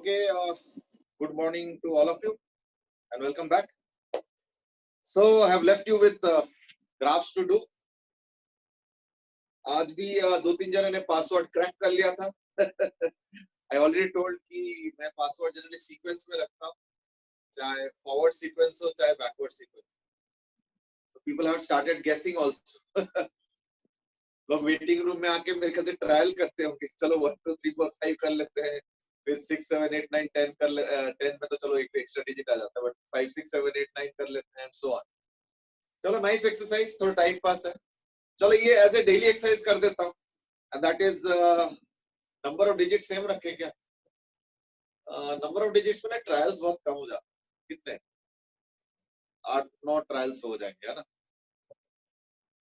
Okay, good morning to all of you and welcome back. So I have left you with graphs to do. आज भी दो तीन जने ने password crack कर लिया था. I already told कि मैं पासवर्ड जनरली सीक्वेंस में रखता हूँ, चाहे फॉरवर्ड सीक्वेंस हो चाहे backward sequence. So people have started guessing also. लोग वेटिंग रूम में आके मेरे ख्याल से ट्रायल करते होंगे, चलो 1 2 3 4 5 कर लेते हैं, फिर 6 7 8 9 10 कर 10 में तो चलो एक एक्स्ट्रा डिजिट आ जाता है, बट 5 6 7 8 9 कर लेते हैं एंड सो ऑन. चलो नाइस एक्सरसाइज, थोड़ा टाइम पास है. चलो ये एज ए डेली एक्सरसाइज कर देता हूँ and that is number of digit same रखें क्या? नंबर ऑफ डिजिट्स में ना ट्रायल्स बहुत कम हो जाते हैं. कितने 8 9 ट्रायल्स हो जाएंगे, है ना?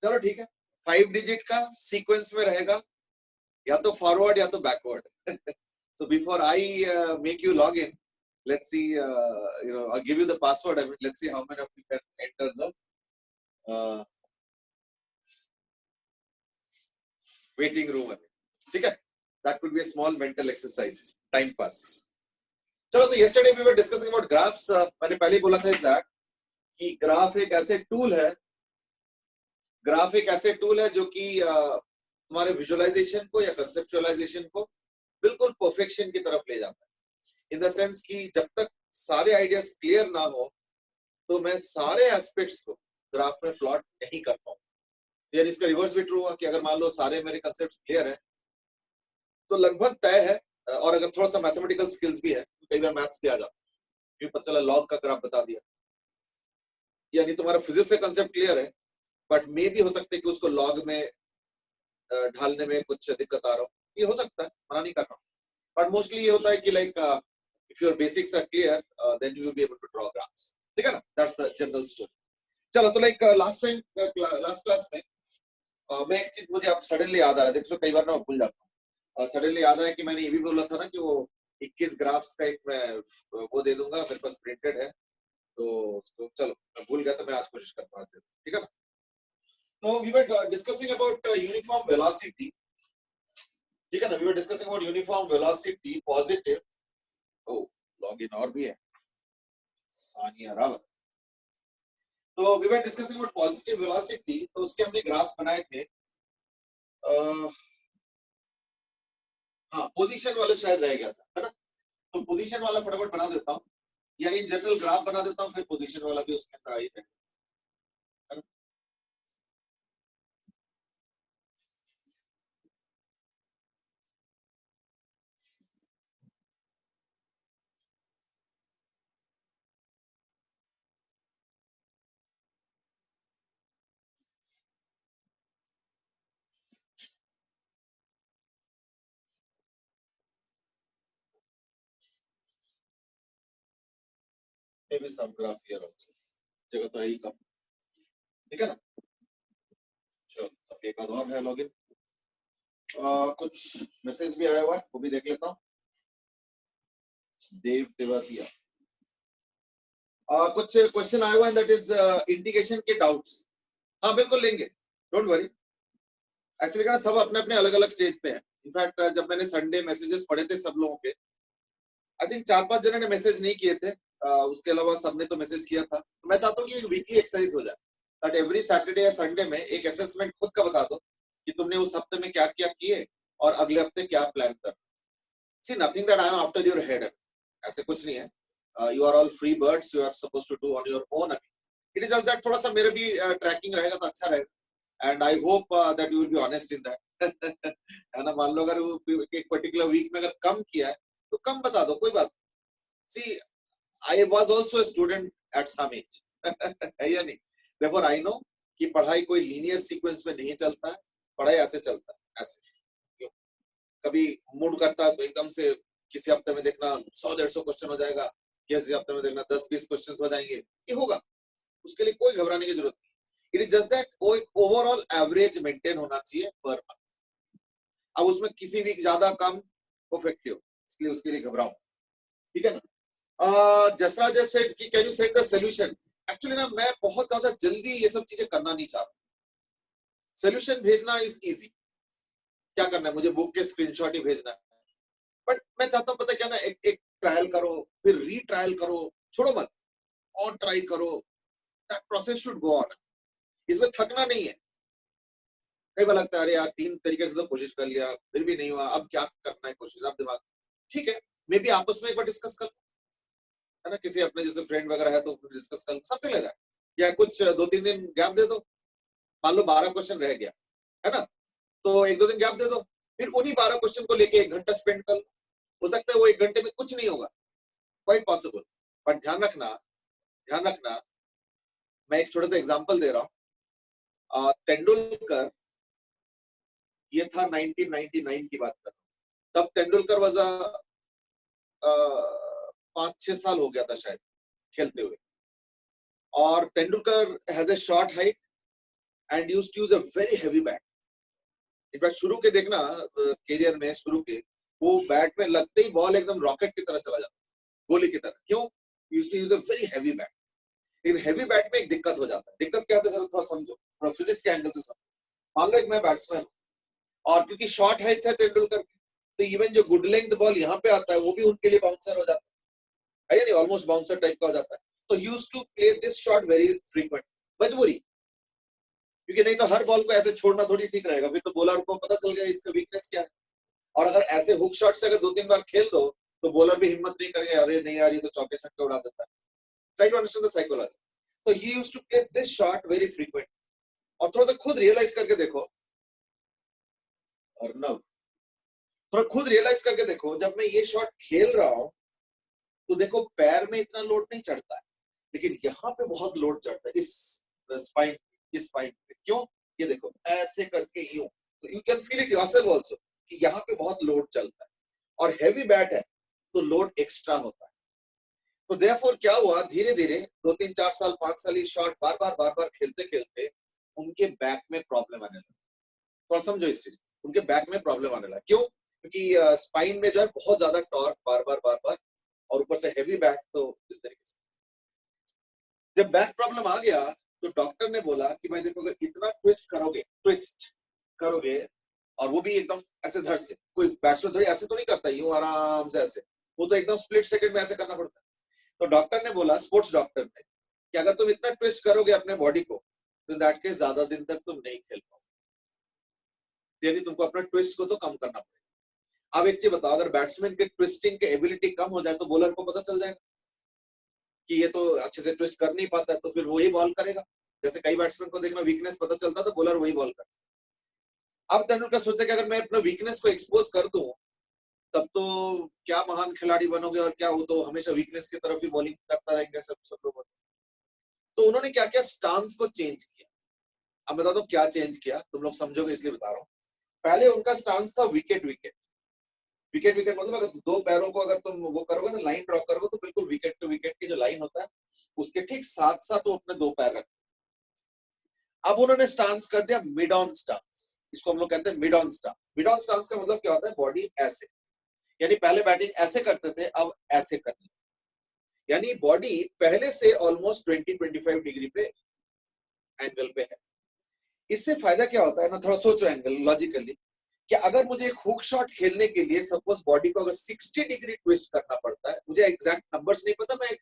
चलो ठीक है, 5 डिजिट का सीक्वेंस में रहेगा, या तो फॉरवर्ड या तो backward. So before I make you log in, let's see, I'll give you the password. I mean, let's see how many of you can enter the waiting room. ठीक है? That could be a small mental exercise, time pass. चलो, तो yesterday we were discussing about graphs. मैंने पहले बोला था that कि graph एक ऐसे टूल है, ग्राफ एक ऐसे टूल है जो कि तुम्हारे विजुअलाइजेशन को या कंसेप्चुअलाइजेशन को बिल्कुल परफेक्शन की तरफ ले जाता है. इन द सेंस कि जब तक सारे आइडियाज क्लियर ना हो तो मैं सारे एस्पेक्ट्स को ग्राफ में प्लॉट नहीं कर पाऊँ. यानी इसका रिवर्स भी ट्रू हुआ कि अगर मान लो सारे मेरे कंसेप्ट्स क्लियर है तो लगभग तय है, और अगर थोड़ा सा मैथमेटिकल स्किल्स भी है तो कई बार मैथ्स भी आ जाता है. पता चला लॉग का ग्राफ बता दिया, यानी तुम्हारा फिजिक्स का कंसेप्ट क्लियर है बट मे भी हो सकता है कि उसको लॉग में ढालने में कुछ दिक्कत आ रहा हो. ये हो सकता है, मना नहीं कर रहा हूँ, बट मोस्टली ये होता है कि like if your basics are clear then you will be able to draw graphs. ठीक है ना? That's the general story. चलो, तो लाइक लास्ट क्लास में मैं एक चीज मुझे अब सडनली याद आ रहा है. देखो कई बार ना भूल जाता हूँ. सडनली याद आया कि मैंने ये भी बोला था ना कि वो 21 ग्राफ्स का एक मैं वो दे दूंगा, मेरे पास प्रिंटेड है. तो चलो, मैं भूल गया, तो मैं आज कोशिश करता हूँ. ठीक है ना? तो we were discussing about uniform velocity. ठीक है ना? We were discussing about uniform velocity positive. ओ, लॉगिन और भी है, सानिया रावत. तो we were discussing about positive velocity. तो उसके हमने ग्राफ्स बनाए थे. हाँ, पोजीशन वाला शायद रह गया था, है ना? तो पोजीशन वाला फटाफट बना देता हूँ, या इन जनरल ग्राफ बना देता हूँ, फिर पोजीशन वाला भी उसके अंदर आई है. maybe some graph here also. जगह तो है ही कम. ठीक है ना? चलो, अब एक आध और है लॉगिन. कुछ मैसेज भी आया हुआ है, वो भी देख लेता हूँ. देव देवातिया, कुछ क्वेश्चन आया हुआ है, दैट इज इंडिकेशन के डाउट्स. हाँ बिल्कुल लेंगे, डोंट वरी. एक्चुअली क्या सब अपने अपने अलग अलग स्टेज पे हैं. इनफैक्ट जब मैंने संडे मैसेजेस पढ़े थे सब लोगों के, आई थिंक 4-5 जनों ने मैसेज नहीं किए थे. उसके अलावा सबने तो मैसेज किया था. तो मैं चाहता हूँ कि वीकली एक्सरसाइज हो जाए, दैट एवरी सैटरडे या संडे में एक असेसमेंट खुद का बता दो कि तुमने उस हफ्ते में क्या क्या किए और अगले हफ्ते क्या प्लान कर. See nothing that I am after your head, ऐसे कुछ नहीं है. You are all free birds, you are supposed to do on your own. It is just that थोड़ा सा मेरा भी ट्रैकिंग रहेगा तो अच्छा रहेगा. And I hope that you will be honest in that. है ना? मान लो अगर एक पर्टिकुलर वीक में अगर कम किया है तो कम बता दो, कोई बात. सी I was also a student at some age. है या नहीं? Therefore I know कि पढ़ाई कोई लीनियर सीक्वेंस में नहीं चलता है. पढ़ाई ऐसे चलता है, ऐसे. क्यों? कभी मूड करता है तो एकदम से किसी हफ्ते में देखना 100-150 क्वेश्चन हो जाएगा, किसी हफ्ते में देखना 10-20 क्वेश्चन हो जाएंगे. ये होगा, उसके लिए कोई घबराने की जरूरत नहीं. इट इज जस्ट दैट कोई ओवरऑल एवरेज मेंटेन होना चाहिए पर मंथ. अब उसमें किसी वीक ज्यादा कम परफेक्ट हो, इसलिए उसके लिए घबराओ. ठीक है ना? जसराज सेड कि can you send the solution. Actually ना मैं बहुत ज्यादा जल्दी ये सब चीजें करना नहीं चाहता. सॉल्यूशन भेजना इज इजी. क्या करना है, मुझे बुक के स्क्रीनशॉट ही भेजना है. बट मैं चाहता हूँ, पता क्या ना, एक ट्रायल करो, फिर रीट्रायल करो, छोड़ो मत, और ट्राई करो, that process should go on. इसमें थकना नहीं है। कई बार लगता है अरे यार 3 तरीके से तो कोशिश कर लिया, फिर भी नहीं हुआ, अब क्या करना है कोशिश, आप दिमाग, ठीक है, मे बी आपस में एक बार डिस्कस कर, है ना, किसी अपने जैसे फ्रेंड वगैरह है तो डिस्कस कर, समथिंग लाइक दैट, या कुछ 2-3 दिन गैप दे दो, मान लो 12 क्वेश्चन रह गया, है ना, तो 1-2 दिन गैप दे दो, फिर उन्हीं 12 क्वेश्चन को लेके 1 घंटा स्पेंड कर लो, हो सकता है वो 1 घंटे में कुछ नहीं होगा, क्वाइट पॉसिबल, बट ध्यान रखना, मैं एक छोटा सा एग्जांपल दे रहा हूँ, तेंदुलकर, ये था 1999 की बात कर रहा हूँ, तब तेंदुलकर वाज 5-6 साल हो गया था शायद खेलते हुए, और Tendulkar has a short height and used to use a very heavy bat. In fact शुरू के देखना करियर में, शुरू के वो बैट में लगते ही बॉल एकदम रॉकेट की तरह चला जाता, गोली की तरह, क्यों, used to use a very heavy bat. इन हेवी बैट में एक दिक्कत हो जाता है, दिक्कत क्या होता है सर, थोड़ा समझो, थोड़ा फिजिक्स के एंगल से समझो। मान लो एक मैं बैट्समैन, और क्योंकि शॉर्ट हाइट है तेंदुलकर की, तो इवन जो गुड लेंथ बॉल यहाँ पे आता है वो भी उनके लिए बाउंसर हो जाता है या नहीं, ऑलमोस्ट बाउंसर टाइप का हो जाता है। तो he used to play this shot very frequent, मजबूरी, क्योंकि नहीं तो हर बॉल को ऐसे छोड़ना थोड़ी ठीक रहेगा, फिर तो बॉलर को पता चल गया इसका वीकनेस क्या है, और अगर ऐसे हुक शॉट से अगर 2-3 बार खेल दो तो बॉलर भी हिम्मत नहीं करेगा, अरे नहीं यार ये तो चौके छक्के उड़ा देता है। Try to understand the psychology. तो he used to play this shot very frequent, और थोड़ा सा खुद रियलाइज करके देखो, और नव थोड़ा खुद रियलाइज करके देखो, जब मैं ये शॉट खेल रहा हूं तो देखो पैर में इतना लोड नहीं चढ़ता है, लेकिन यहाँ पे बहुत लोड चढ़ता है, इस स्पाइन पे, क्यों, ये देखो ऐसे करके यूं, तो you can feel it yourself also कि यहाँ पे बहुत लोड चलता है, और हैवी बैट है तो लोड एक्स्ट्रा होता है। तो देयरफॉर क्या हुआ, धीरे धीरे 2-3-4 साल 5 साल ये शॉट बार बार खेलते खेलते उनके बैक में प्रॉब्लम आने लगा। थोड़ा समझो इस चीज, उनके बैक में प्रॉब्लम आने लगा, क्यों, क्योंकि स्पाइन में जो है बहुत ज्यादा टॉर्क बार बार, और ऊपर से हैवी बैट, तो इस तरीके से जब बैक प्रॉब्लम आ गया तो डॉक्टर ने बोला कि भाई देखो, अगर इतना ट्विस्ट करोगे, और वो भी एकदम ऐसे धड़ से, कोई बैट्समैन थोड़ी ऐसे तो नहीं करता यूं आराम से ऐसे, वो तो एकदम स्प्लिट सेकंड में ऐसे करना पड़ता है। तो डॉक्टर ने बोला, स्पोर्ट्स डॉक्टर ने, कि अगर तुम इतना ट्विस्ट करोगे अपने बॉडी को तो दैट के ज्यादा दिन तक तुम नहीं खेल पाओगे, यानी तुमको अपना ट्विस्ट को तो कम करना पड़ेगा। अब एक चीज बताओ, अगर बैट्समैन के ट्विस्टिंग के एबिलिटी कम हो जाए तो बॉलर को पता चल जाएगा कि ये तो अच्छे से ट्विस्ट कर नहीं पाता है, तो फिर वही बॉल करेगा। जैसे कई बैट्समैन को देखना वीकनेस पता चलता तो बॉलर वही बॉल करता। अब तेंदुलकर सोचा कि अगर मैं अपना वीकनेस को एक्सपोज कर दूं तब तो क्या महान खिलाड़ी बनोगे, और क्या हो तो हमेशा वीकनेस की तरफ ही बॉलिंग करता रहेंगे सब लोग। तो उन्होंने क्या क्या स्टांस को चेंज किया, अब बता दो क्या चेंज किया, तुम लोग समझोगे इसलिए बता रहा हूँ। पहले उनका स्टांस था विकेट विकेट विकेट विकेट, मतलब अगर दो पैरों को अगर तुम वो करोगे ना, लाइन ड्रॉ करोगे, तो बिल्कुल विकेट टू विकेट की जो लाइन होता है उसके ठीक साथ साथ वो अपने 2 पैर रखते। अब उन्होंने स्टांस कर दिया मिड ऑन स्टांस, इसको हम लोग कहते हैं mid on stance. Mid on stance का मतलब क्या होता है, बॉडी ऐसे, यानी पहले बैटिंग ऐसे करते थे, अब ऐसे करनी, यानी बॉडी पहले से ऑलमोस्ट 20-25 डिग्री पे एंगल पे है। इससे फायदा क्या होता है ना, थोड़ा सोचो एंगल लॉजिकली, कि अगर मुझे एक हुक शॉट खेलने के लिए सपोज बॉडी को अगर 60 डिग्री ट्विस्ट करना पड़ता है, मुझे एग्जैक्ट नंबर्स नहीं पता, मैं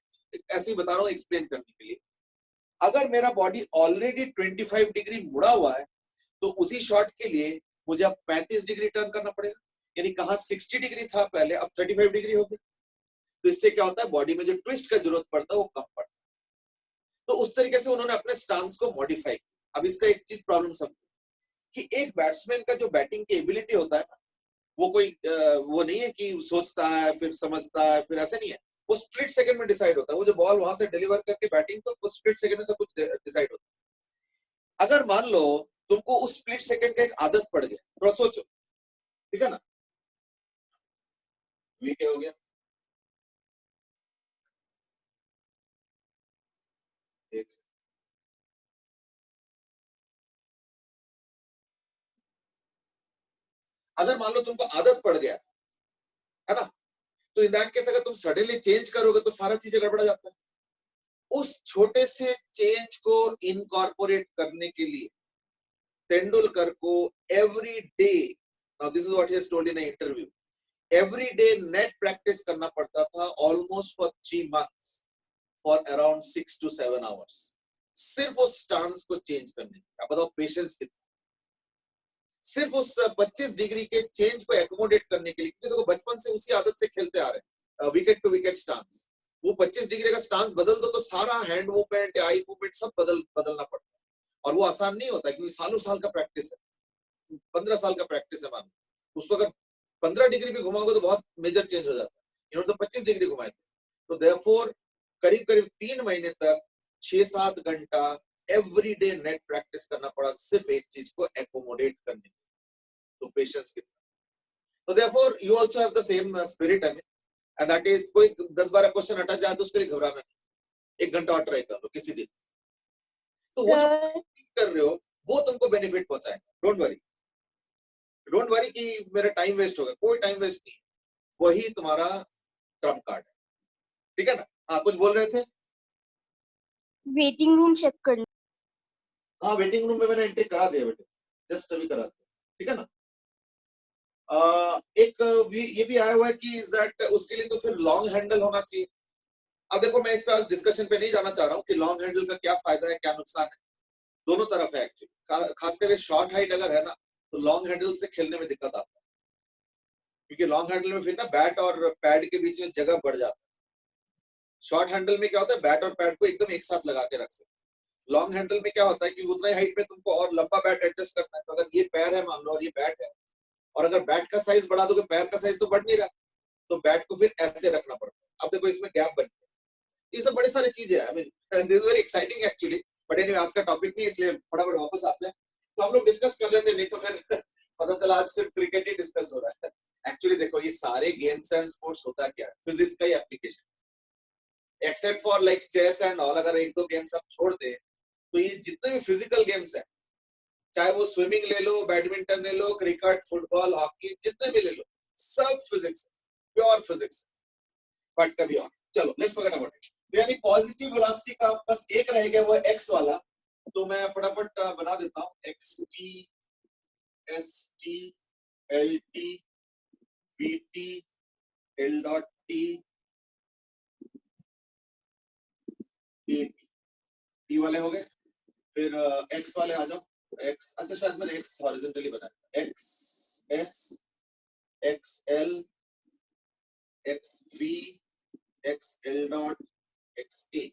ऐसे ही बता रहा हूँ एक्सप्लेन करने के लिए। अगर मेरा बॉडी ऑलरेडी 25 डिग्री मुड़ा हुआ है तो उसी शॉट के लिए मुझे अब 35 डिग्री टर्न करना पड़ेगा, यानी कहाँ 60 डिग्री था पहले, अब 35 डिग्री हो गया। तो इससे क्या होता है, बॉडी में जो ट्विस्ट का जरूरत पड़ता है वो कम पड़ता है। तो उस तरीके से उन्होंने अपने स्टांस को मॉडिफाई किया। अब इसका एक चीज प्रॉब्लम समझो कि एक बैट्समैन का जो बैटिंग की एबिलिटी होता है ना, वो कोई वो नहीं है कि सोचता है फिर समझता है फिर, ऐसे नहीं है, वो स्प्लिट सेकंड में डिसाइड होता है। वो जो बॉल वहां से डिलीवर करके बैटिंग, तो वो स्प्लिट सेकंड में सब कुछ डिसाइड होता है। अगर मान लो तुमको उस स्प्लिट सेकंड का एक आदत पड़ गया, थोड़ा सोचो, ठीक है ना, ये क्या हो गया, एक अगर मान लो तुमको आदत पड़ गया, है ना, तो इन दैट केस अगर तुम सडनली चेंज करोगे तो सारा चीजें गड़बड़ जाता है। उस छोटे से चेंज को इनकॉर्पोरेट करने के लिए तेंदुलकर को every day, now this is what he has told in an interview, every day net practice करना पड़ता था almost for 3 months for around 6 to 7 hours, सिर्फ उस स्टांस को चेंज करने की। आप बताओ पेशेंस कितना, सिर्फ उस 25 डिग्री के चेंज को एकोमोडेट करने के लिए, क्योंकि देखो बचपन से उसी आदत से खेलते आ रहे हैं, विकेट टू विकेट स्टांस। वो 25 डिग्री का स्टांस बदल दो तो सारा हैंड मूवमेंट या आई मूवमेंट सब बदलना पड़ता है, और वो आसान नहीं होता क्योंकि सालों साल का प्रैक्टिस है, 15 साल का प्रैक्टिस है। मान उसको अगर 15 डिग्री भी घुमाओगे तो बहुत मेजर चेंज हो जाता है, इन्होंने तो 25 डिग्री घुमाए थे। तो देयरफॉर करीब करीब 3 महीने तक 6-7 घंटा एवरी डे नेट प्रैक्टिस करना पड़ा, सिर्फ एक चीज को एकोमोडेट करने के। तो पेशेंस कितना। तो therefore you also have the same spirit, I mean, and that is कोई 10-12 क्वेश्चन हटा जाए तो उसके लिए घबराना नहीं, 1 घंटा और ट्राई कर लो किसी दिन। तो वो जो कर रहे हो वो तुमको बेनिफिट पहुंचाएगा। डोंट वरी कि मेरा टाइम वेस्ट होगा, कोई टाइम वेस्ट नहीं, वही तुम्हारा ट्रम्प कार्ड है, ठीक है ना। हाँ कुछ बोल रहे थे। वेटिंग रूम चेक करना। हाँ वेटिंग रूम में मैंने एंट्री करा दिया बेटे, जस्ट अभी करा दिया, ठीक है ना। एक ये भी आया हुआ है कि इज दैट उसके लिए तो फिर लॉन्ग हैंडल होना चाहिए। अब देखो मैं इस पे आज डिस्कशन पे नहीं जाना चाह रहा हूँ कि लॉन्ग हैंडल का क्या फायदा है क्या नुकसान है, दोनों तरफ है एक्चुअली। खास करके शॉर्ट हाइट अगर है ना तो लॉन्ग हैंडल से खेलने में दिक्कत आता है, क्योंकि लॉन्ग हैंडल में फिर ना बैट और पैड के बीच में जगह बढ़ जाता है। शॉर्ट हैंडल में क्या होता है, बैट और पैड को एकदम एक साथ लगा के रख सकते। लॉन्ग हैंडल में क्या होता है कि उतना ही हाइट में तुमको और लंबा बैट एडजस्ट करना है। तो अगर ये पैर है मान लो और ये बैट है, और अगर बैट का साइज बढ़ा दोगे पैर का साइज तो बढ़ नहीं रहा, तो बैट को फिर ऐसे रखना पड़ता है। अब देखो इसमें गैप बन गया। ये सब बड़ी सारी चीजें हैं, I mean this is very exciting actually, but anyway आज का टॉपिक नहीं, इसलिए फटाफट वापस आते हैं। तो हम लोग डिस्कस कर लेते हैं, नहीं तो फिर पता चला आज सिर्फ क्रिकेट ही डिस्कस हो रहा है। एक्चुअली देखो ये सारे गेम्स एंड स्पोर्ट्स होता क्या है, फिजिक्स का ही application, except for like chess and all. अगर एक दो गेम्स आप छोड़ दे तो ये जितने भी फिजिकल गेम्स हैं, चाहे वो स्विमिंग ले लो, बैडमिंटन ले लो, क्रिकेट, फुटबॉल, हॉकी, जितने भी ले लो, सब फिजिक्स, प्योर फिजिक्स। बट कभी और चलो लेट्स फॉरगेट अबाउट इट। यानी पॉजिटिव वेलोसिटी का बस एक रह गया, वो एक्स वाला। तो मैं फटाफट बना देता हूँ, x T S T L T V T L dot T A T वाले हो गए। फिर एक्स वाले आ जाओ, एक्स, अच्छा शायद मैंने एक्स हॉरिजॉन्टली बनाया, x s x l x v x l dot x a.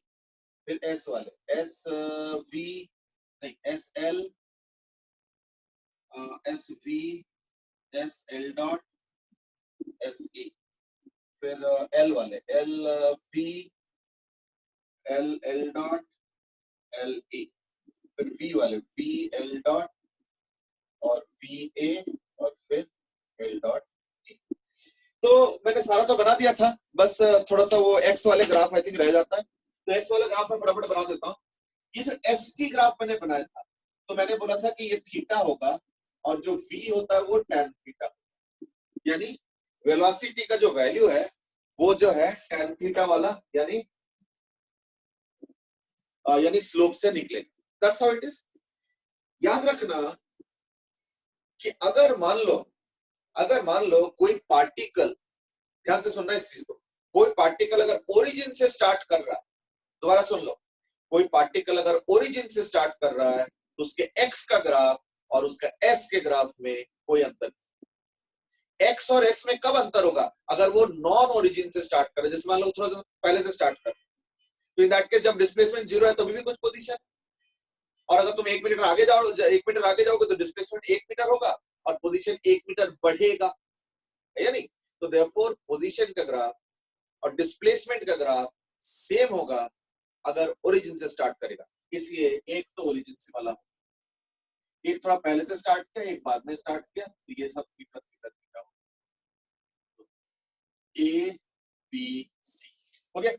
फिर एस वाले एस वी नहीं s l s v s l dot s a. फिर एल वाले l v l l dot l a. फिर v वाले v l dot और v a और फिर एल डॉट ए। तो मैंने सारा तो बना दिया था, बस थोड़ा सा वो एक्स वाले ग्राफ आई थिंक रह जाता है। तो एक्स वाले ग्राफ में फटाफट बना देता हूँ। ये जो एस टी ग्राफ मैंने बनाया था, तो मैंने बोला था कि ये थीटा होगा और जो वी होता है वो टैन थीटा, यानी वेलोसिटी का जो वैल्यू है वो जो है टैन थीटा वाला, यानी स्लोप से निकलेगा। That's how it is. याद रखना कि अगर मान लो कोई पार्टिकल, ध्यान से सुनना इस चीज को, कोई पार्टिकल अगर ओरिजिन से स्टार्ट कर रहा है, दोबारा सुन लो, कोई पार्टिकल अगर ओरिजिन से स्टार्ट कर रहा है तो उसके एक्स का ग्राफ और उसका एस के ग्राफ में कोई अंतर नहीं। एक्स और एस में कब अंतर होगा, अगर वो नॉन ओरिजिन से स्टार्ट करे, जैसे मान लो थोड़ा सा पहले से स्टार्ट कर, तो इन दैट केस जब डिस्प्लेसमेंट जीरो है तभी भी कुछ पोजीशन, और अगर तुम 1 मीटर आगे जाओगे तो डिस्प्लेसमेंट 1 मीटर होगा और पोजीशन 1 मीटर बढ़ेगा, है या नहीं। तो देयरफॉर पोजीशन का ग्राफ और डिस्प्लेसमेंट का ग्राफ सेम होगा अगर ओरिजिन से स्टार्ट करेगा। इसलिए एक तो ओरिजिन से वाला, एक थोड़ा पहले से स्टार्ट किया, एक बाद में स्टार्ट किया, तो ये सब theta theta theta A B C हो गया।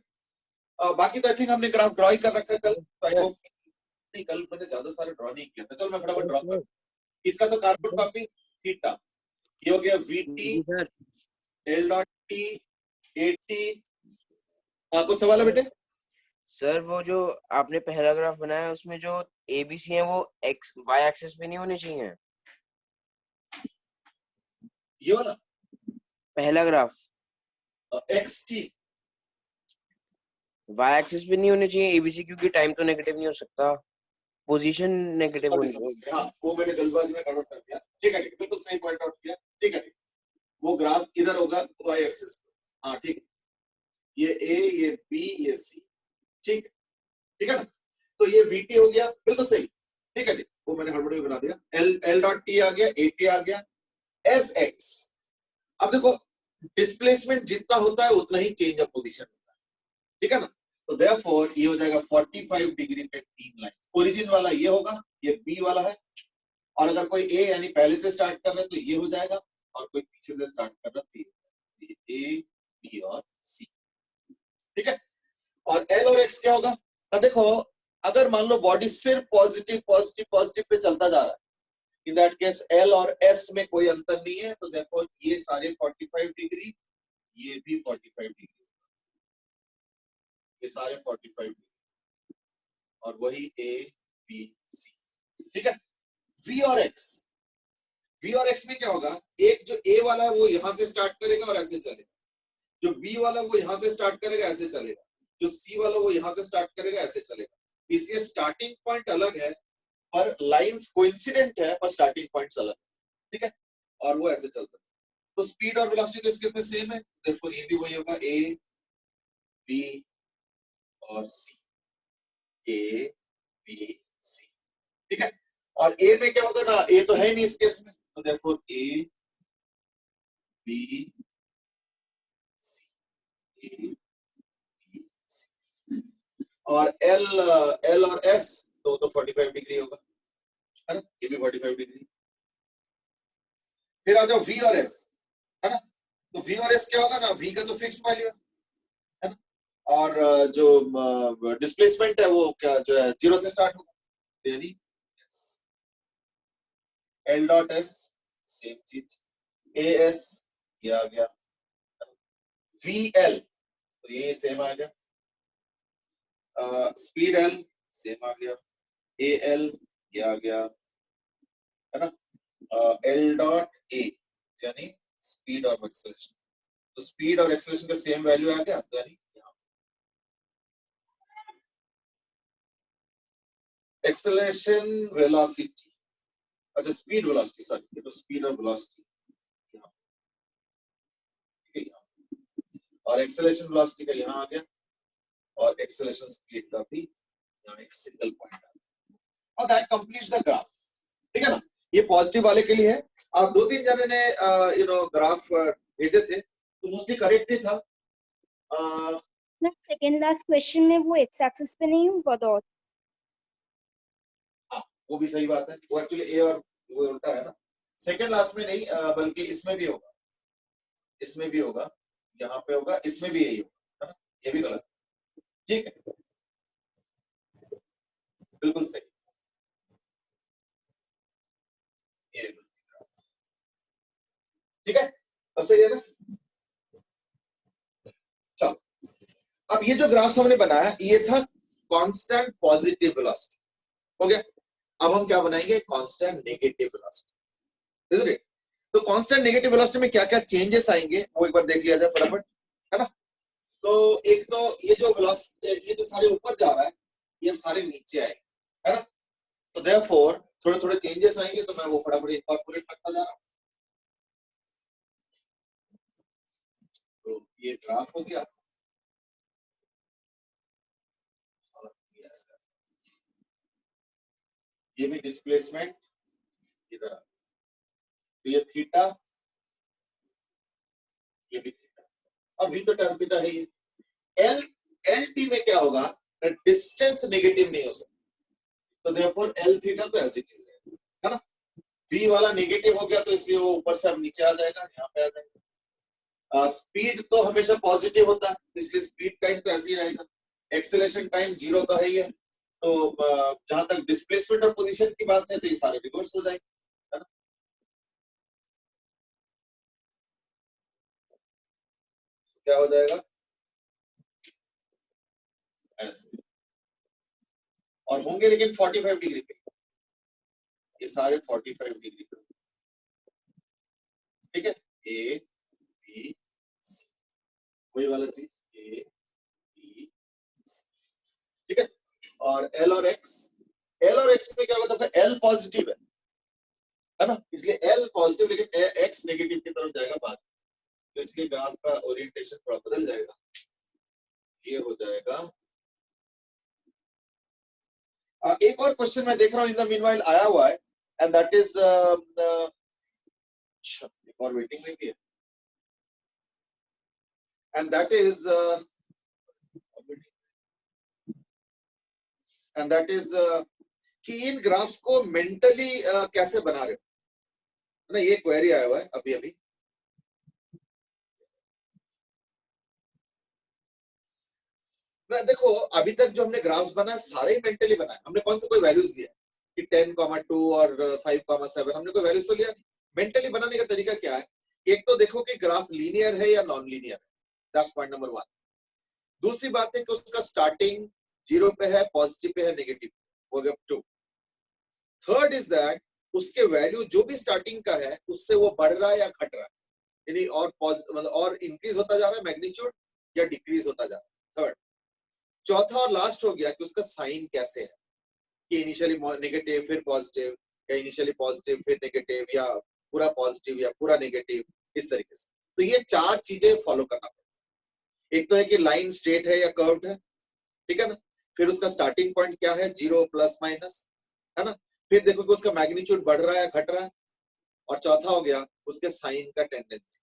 बाकी तो आई थिंक हमने ग्राफ ड्रॉ ही कर रखा है कल, तो आई होप नहीं, कल मैंने ज्यादा सारे ड्रॉ नहीं किया था। चलो मैं फटाफट ड्रॉ कर, इसका तो कार्बन कॉपी थीटा, ये हो गया we T L dot T A T. कुछ सवाल है बेटे? सर वो जो आपने पहला ग्राफ बनाया उसमें जो एबीसी है वो एक्स वाई एक्सिस पे नहीं होने चाहिए, ये वाला पहला graph X T Y axis पे नहीं होने चाहिए एबीसी, क्योंकि टाइम तो नेगेटिव नहीं हो सकता, पोजीशन नेगेटिव होनी चाहिए। हाँ वो मैंने जल्दबाजी में कन्वर्ट कर दिया, ठीक है ठीक है, बिल्कुल सही पॉइंट आउट किया, ठीक है ठीक, वो ग्राफ किधर होगा, वाई एक्सिस पे, हाँ ठीक, ये ए ये बी ये सी, ठीक ठीक है ना, तो ये वीटी हो गया, बिल्कुल सही, ठीक है ठीक, वो मैंने हड़बड़ी में बना दिया, एल एल डॉट टी आ गया, ए टी आ गया, एस एक्स, अब देखो डिस्प्लेसमेंट जितना होता है उतना ही चेंज ऑफ पोजीशन होता है, ठीक है ना, तो देयरफॉर ये हो जाएगा 45 डिग्री पे 3 लाइन, ओरिजिन वाला ये होगा, ये बी वाला है, और अगर कोई ए यानी पहले से स्टार्ट कर रहे हैं तो ये हो जाएगा, और कोई पीछे से स्टार्ट कर रहा है तो ये ए बी और सी, ठीक है, और एल और एक्स क्या होगा, अब देखो अगर मान लो बॉडी सिर्फ पॉजिटिव पॉजिटिव पॉजिटिव पे चलता जा रहा है, इन दैट केस एल और एस में कोई अंतर नहीं है, तो देखो ये सारे 45 डिग्री, ये भी 45 डिग्री, ये सारे 45 डिग्री, और वही ए बी सी, ठीक है, वी और एक्स, वी और एक्स में क्या होगा, एक जो ए वाला है वो यहां से स्टार्ट करेगा और ऐसे चलेगा, जो बी वाला वो यहां से स्टार्ट करेगा ऐसे चलेगा, जो सी वाला वो यहां से स्टार्ट करेगा ऐसे चलेगा, इसलिए स्टार्टिंग पॉइंट अलग है पर लाइंस कोइंसिडेंट है पर स्टार्टिंग पॉइंट्स अलग, ठीक है, और वो ऐसे चलता है, तो स्पीड और वेलोसिटी तो इस केस में सेम है, देयरफॉर ये भी वही होगा, ए बी और सी, ए बी सी, ठीक है, और ए में क्या होगा ना, ए तो है नहीं इस केस में, तो therefore A B C, A B C, और एल एल और एस तो 45 डिग्री होगा, है ना, ये भी 45 डिग्री, फिर आ जाओ वी और एस, है ना, तो वी और एस क्या होगा ना, वी का तो फिक्स्ड वैल्यू है ना, और जो डिस्प्लेसमेंट है वो क्या जो है 0 से स्टार्ट होगा, यानी एल डॉट एस सेम चीज, ए एस ये आ गया, वी एल तो ये सेम आ गया, स्पीड एल सेम आ गया, ए एल ये आ गया, है ना, एल डॉट ए यानी स्पीड और एक्सेलरेशन, तो स्पीड और एक्सेलरेशन का सेम वैल्यू आ गया, तो यानी एक्सेलरेशन वेलोसिटी, अच्छा स्पीड वेलोसिटी, सॉरी ये तो स्पीड और वेलोसिटी, ठीक है, और एक्सेलरेशन वेलोसिटी का यहाँ आ गया, और एक्सेलरेशन स्पीड का भी यहाँ एक सिंगल पॉइंट आ गया, और दैट कंप्लीट्स द ग्राफ, ठीक है ना, ये पॉजिटिव वाले के लिए है, आप 2-3 जने ने ग्राफ भेजे थे तो मोस्टली करेक्ट ही था, सेकेंड लास्ट क्वेश्चन में वो एक्स एक्सिस पे नहीं होगा तो वो भी सही बात है, वो एक्चुअली ए और वो उल्टा है ना, सेकंड लास्ट में नहीं बल्कि इसमें भी होगा, इसमें भी होगा, यहाँ पे होगा, इसमें भी यही होगा, है ना, ये भी गलत, ठीक है, बिल्कुल सही, ये ठीक है, अब सही है ना, चलो अब ये जो ग्राफ हमने बनाया ये था कांस्टेंट पॉजिटिव वेलोसिटी, हो गया, अब हम क्या बनाएंगे, constant negative velocity, is it, तो कांस्टेंट नेगेटिव वेलोसिटी में क्या क्या चेंजेस आएंगे वो एक बार देख लिया जाए फटाफट, है ना, तो एक तो ये जो वेलोसिटी ये जो सारे ऊपर जा रहा है ये सारे नीचे आएंगे, है ना, तो देयरफॉर थोड़े थोड़े चेंजेस आएंगे, तो मैं वो फटाफट इनकॉर्पोरेट करता जा रहा हूं, तो ये ग्राफ हो गया, और ये भी डिस्प्लेसमेंट इधर, तो ये थीटा, ये भी थीटा, अब वी तो टर्म थीटा है, ये एल एल टी में क्या होगा, डिस्टेंस नेगेटिव नहीं हो सकता, तो देयरफॉर एल थीटा तो ऐसी चीज है ना, वी वाला नेगेटिव हो गया तो इसलिए वो ऊपर से अब नीचे आ जाएगा, यहाँ पे आ जाएगा, स्पीड तो हमेशा पॉजिटिव होता है इसलिए स्पीड टाइम तो ऐसे ही रहेगा, एक्सेलरेशन टाइम 0 तो है ही है, तो जहां तक डिस्प्लेसमेंट और पोजीशन की बात है तो ये सारे रिवर्स हो जाएंगे, है ना, क्या हो जाएगा ऐसे, और होंगे लेकिन 45 डिग्री पे, ये सारे 45 डिग्री पे, ठीक है, ए बी वही वाला चीज ए बी, ठीक है। और एल और एक्स में क्या होगा, तो एल पॉजिटिव है ना, इसलिए एल पॉजिटिव लेकिन एक्स नेगेटिव की तरफ जाएगा बाद, तो इसलिए ग्राफ का ओरिएंटेशन थोड़ा बदल जाएगा, ये हो जाएगा। एक और क्वेश्चन मैं देख रहा हूं इन द मीनवाइल आया हुआ है, एंड दैट इज एक और वेटिंग में भी है, एंड दैट इज कि इन ग्राफ्स को मेंटली कैसे बना रहे हो ना, ये क्वेरी आया हुआ है अभी अभी। ना देखो, अभी तक जो हमने ग्राफ्स बनाए सारे ही मेंटली बनाए, हमने कौन से कोई वैल्यूज दिया कि 10,2 और 5,7, हमने कोई वैल्यूज तो लिया नहीं। मेंटली बनाने का तरीका क्या है, एक तो देखो कि ग्राफ लीनियर है या नॉन लीनियर है, दैट्स पॉइंट नंबर 1। दूसरी बात है कि उसका स्टार्टिंग 0 पे है, पॉजिटिव पे है, नेगेटिव, हो गया 2। थर्ड इज दैट उसके वैल्यू जो भी स्टार्टिंग का है उससे वो बढ़ रहा है या घट रहा है, यानी और मतलब और इंक्रीज होता जा रहा है मैग्नीट्यूड या डिक्रीज होता जा रहा है। थर्ड, चौथा और लास्ट हो गया कि उसका साइन कैसे है, कि इनिशियली नेगेटिव फिर पॉजिटिव, या इनिशियली पॉजिटिव फिर नेगेटिव, या पूरा पॉजिटिव या पूरा नेगेटिव, इस तरीके से। तो ये 4 चीजें फॉलो करना पड़ेगा। एक तो है कि लाइन स्ट्रेट है या कर्व्ड है, ठीक है ना, फिर उसका स्टार्टिंग पॉइंट क्या है, 0 प्लस माइनस, है ना, फिर देखो कि उसका मैग्नीट्यूड बढ़ रहा है घट रहा है, और चौथा हो गया उसके साइन का टेंडेंसी,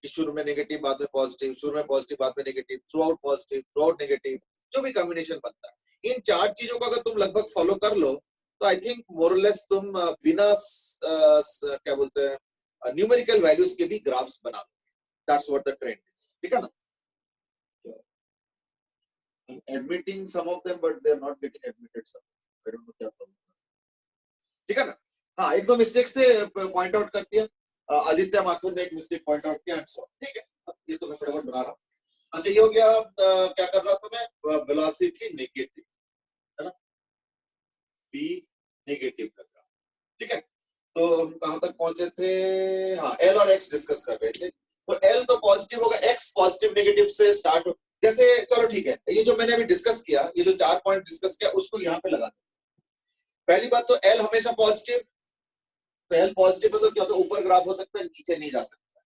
कि शुरू में नेगेटिव बाद में पॉजिटिव, शुरू में पॉजिटिव बाद में negative, through out positive through out negative, जो भी कॉम्बिनेशन बनता है। इन 4 चीजों को अगर तुम लगभग फॉलो कर लो तो आई थिंक मोरलेस तुम बिना क्या बोलते हैं न्यूमेरिकल वैल्यूज के भी ग्राफ्स बना लो। That's what the trend is, ठीक है ना। I'm admitting some of them but they are not getting admitted some, I don't know क्या प्रॉब्लम, ठीक है ना। हाँ, एक दो मिस्टेक्स थे, पॉइंट आउट कर दिया। आदित्य माथुर ने एक मिस्टेक पॉइंट आउट किया, एंड सो ठीक है, ये तो मैं फटाफट बना रहा हूँ। अच्छा, ये हो गया। क्या कर रहा था मैं, वेलोसिटी नेगेटिव, है ना, बी नेगेटिव कर रहा, ठीक है। तो हम कहां तक पहुंचे थे, हाँ एल और एक्स डिस्कस कर रहे थे। तो एल तो पॉजिटिव होगा, एक्स पॉजिटिव नेगेटिव से स्टार्ट हो, जैसे चलो ठीक है, ये जो मैंने अभी डिस्कस किया, ये जो 4 पॉइंट डिस्कस किया उसको यहाँ पे लगा दो। पहली बात तो एल हमेशा पॉजिटिव, तो एल पॉजिटिव है तो क्या होता है, ऊपर ग्राफ हो सकता है, नीचे नहीं जा सकता।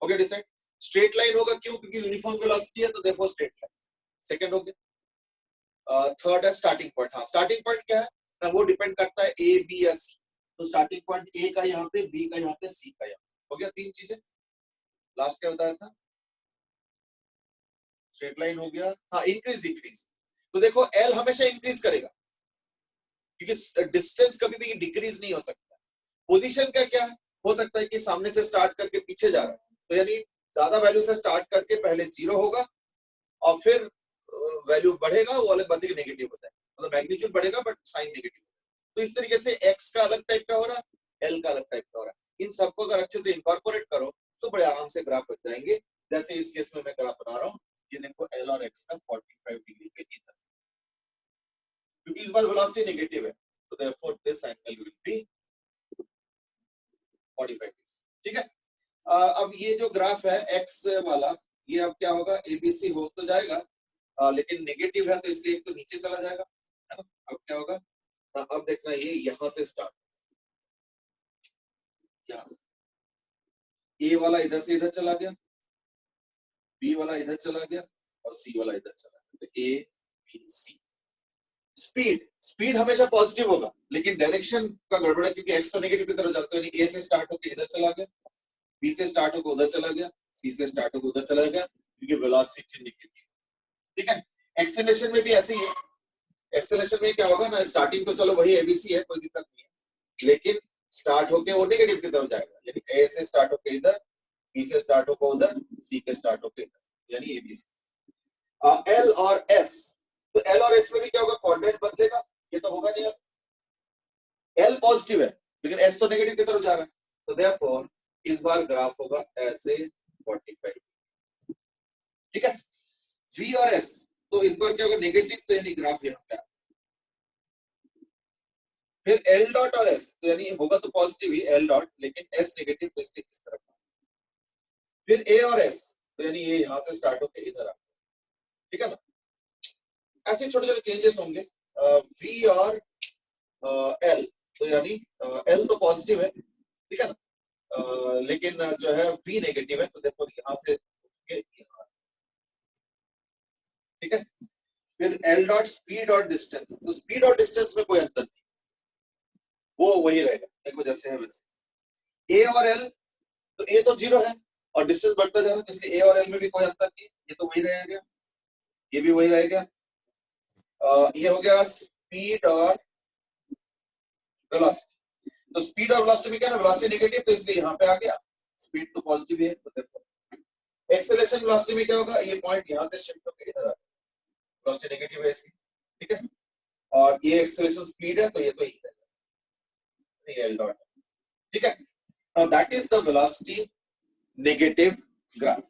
Okay, decide. स्ट्रेट लाइन होगा, क्यों, क्योंकि यूनिफॉर्म वेलोसिटी है, तो देयरफॉर स्ट्रेट लाइन। सेकंड हो गया। थर्ड है स्टार्टिंग पॉइंट। हाँ, स्टार्टिंग पॉइंट क्या है ना, वो डिपेंड करता है ए बी या सी, तो स्टार्टिंग पॉइंट ए का यहाँ पे, बी का यहाँ पे, सी का यहाँ। हो गया 3 चीजें। लास्ट क्या बताया था, स्ट्रेट लाइन हो गया। हाँ, इंक्रीज डिक्रीज, तो देखो एल हमेशा इंक्रीज करेगा, क्योंकि डिस्टेंस कभी भी डिक्रीज नहीं हो सकता। पोजीशन का क्या है, हो सकता है कि सामने से स्टार्ट करके पीछे जा रहा है, तो यानी ज्यादा वैल्यू से स्टार्ट करके पहले 0 होगा और फिर वैल्यू बढ़ेगा, वो अलग बात है कि नेगेटिव होता है, मतलब मैग्नीट्यूड बढ़ेगा बट साइन नेगेटिव। तो इस तरीके से एक्स का अलग टाइप का हो रहा है, एल का अलग टाइप का हो रहा है। इन सबको अगर अच्छे से इनकॉर्पोरेट करो तो बड़े आराम से ग्राफ बन जाएंगे। जैसे इस केस में मैं ग्राफ बना रहा हूँ, ये देखो एल और एक्स का 45 डिग्री पे इधर, क्योंकि इस बार वेलोसिटी नेगेटिव है, तो therefore this angle will be 45, ठीक है। अब ये जो ग्राफ है एक्स वाला, ये अब क्या होगा, एबीसी हो तो जाएगा, लेकिन नेगेटिव है तो इसलिए एक तो नीचे चला जाएगा, है ना। अब क्या होगा, अब देखना, ये यहां से स्टार्ट, यहां से ए वाला इधर से इधर चला गया, बी वाला इधर चला गया और सी वाला इधर चला गया, तो ए बी सी। स्पीड हमेशा पॉजिटिव होगा, लेकिन डायरेक्शन का गड़बड़ है, क्योंकि एक्स तो नेगेटिव की तरफ जाता है, यानी ए से स्टार्ट होकर इधर चला गया, बी से स्टार्ट होकर उधर चला गया, सी से स्टार्ट होकर उधर चला गया, क्योंकि वेलोसिटी नेगेटिव, ठीक है। एक्सेलरेशन में भी ऐसे ही है। एक्सेलरेशन में क्या होगा ना, स्टार्टिंग तो चलो वही एबीसी है, कोई दिक्कत नहीं है, लेकिन स्टार्ट होके वो नेगेटिव की तरफ जाएगा, यानी ए से स्टार्ट होके इधर, बी से स्टार्ट होकर उधर, सी के स्टार्ट होके इधर, यानी एबीसी। एल और एस, तो एल और एस में भी क्या होगा, क्वाड्रेंट बदलेगा, ये तो होगा नहीं। अब एल पॉजिटिव है लेकिन एस तो नेगेटिव की तरफ जा रहा है, तो देयरफॉर इस बार ग्राफ होगा ऐसे 45, ठीक है। वी और एस, तो इस बार क्या होगा, नेगेटिव, तो यानी ग्राफ यहाँ पे। फिर एल डॉट और एस, तो यानी होगा तो पॉजिटिव ही एल डॉट, लेकिन एस नेगेटिव, तो इसलिए इस तरफ। फिर ए और एस, तो यानी ये यहाँ से स्टार्ट होकर इधर आ, ठीक है ना। ऐसे छोटे छोटे चेंजेस होंगे। V और L, तो यानी L तो पॉजिटिव है, ठीक है ना, लेकिन जो है V नेगेटिव है, तो देखो यहाँ से यहाँ, ठीक है। फिर L डॉट स्पीड और डिस्टेंस, तो स्पीड और डिस्टेंस में कोई अंतर नहीं, वो वही रहेगा, देखो जैसे है वैसे। A और L, तो A तो 0 है और डिस्टेंस बढ़ता जा रहा है, तो इसलिए A और L में भी कोई अंतर नहीं, ये तो वही रहेगा, ये भी वही रहेगा। ये हो गया स्पीड और वेलोसिटी। तो स्पीड और वेलोसिटी में क्या है, वेलोसिटी नेगेटिव, तो इसलिए यहाँ पे आ गया, स्पीड तो पॉजिटिव है, तो देखो एक्सेलरेशन वेलोसिटी में क्या होगा, ये पॉइंट यहाँ से शिफ्ट होकर इधर आ, वेलोसिटी नेगेटिव है इसकी, ठीक है। और ये एक्सेलरेशन स्पीड है, तो ये तो ही है, ये L डॉट, ठीक है। Now that is the velocity negative graph.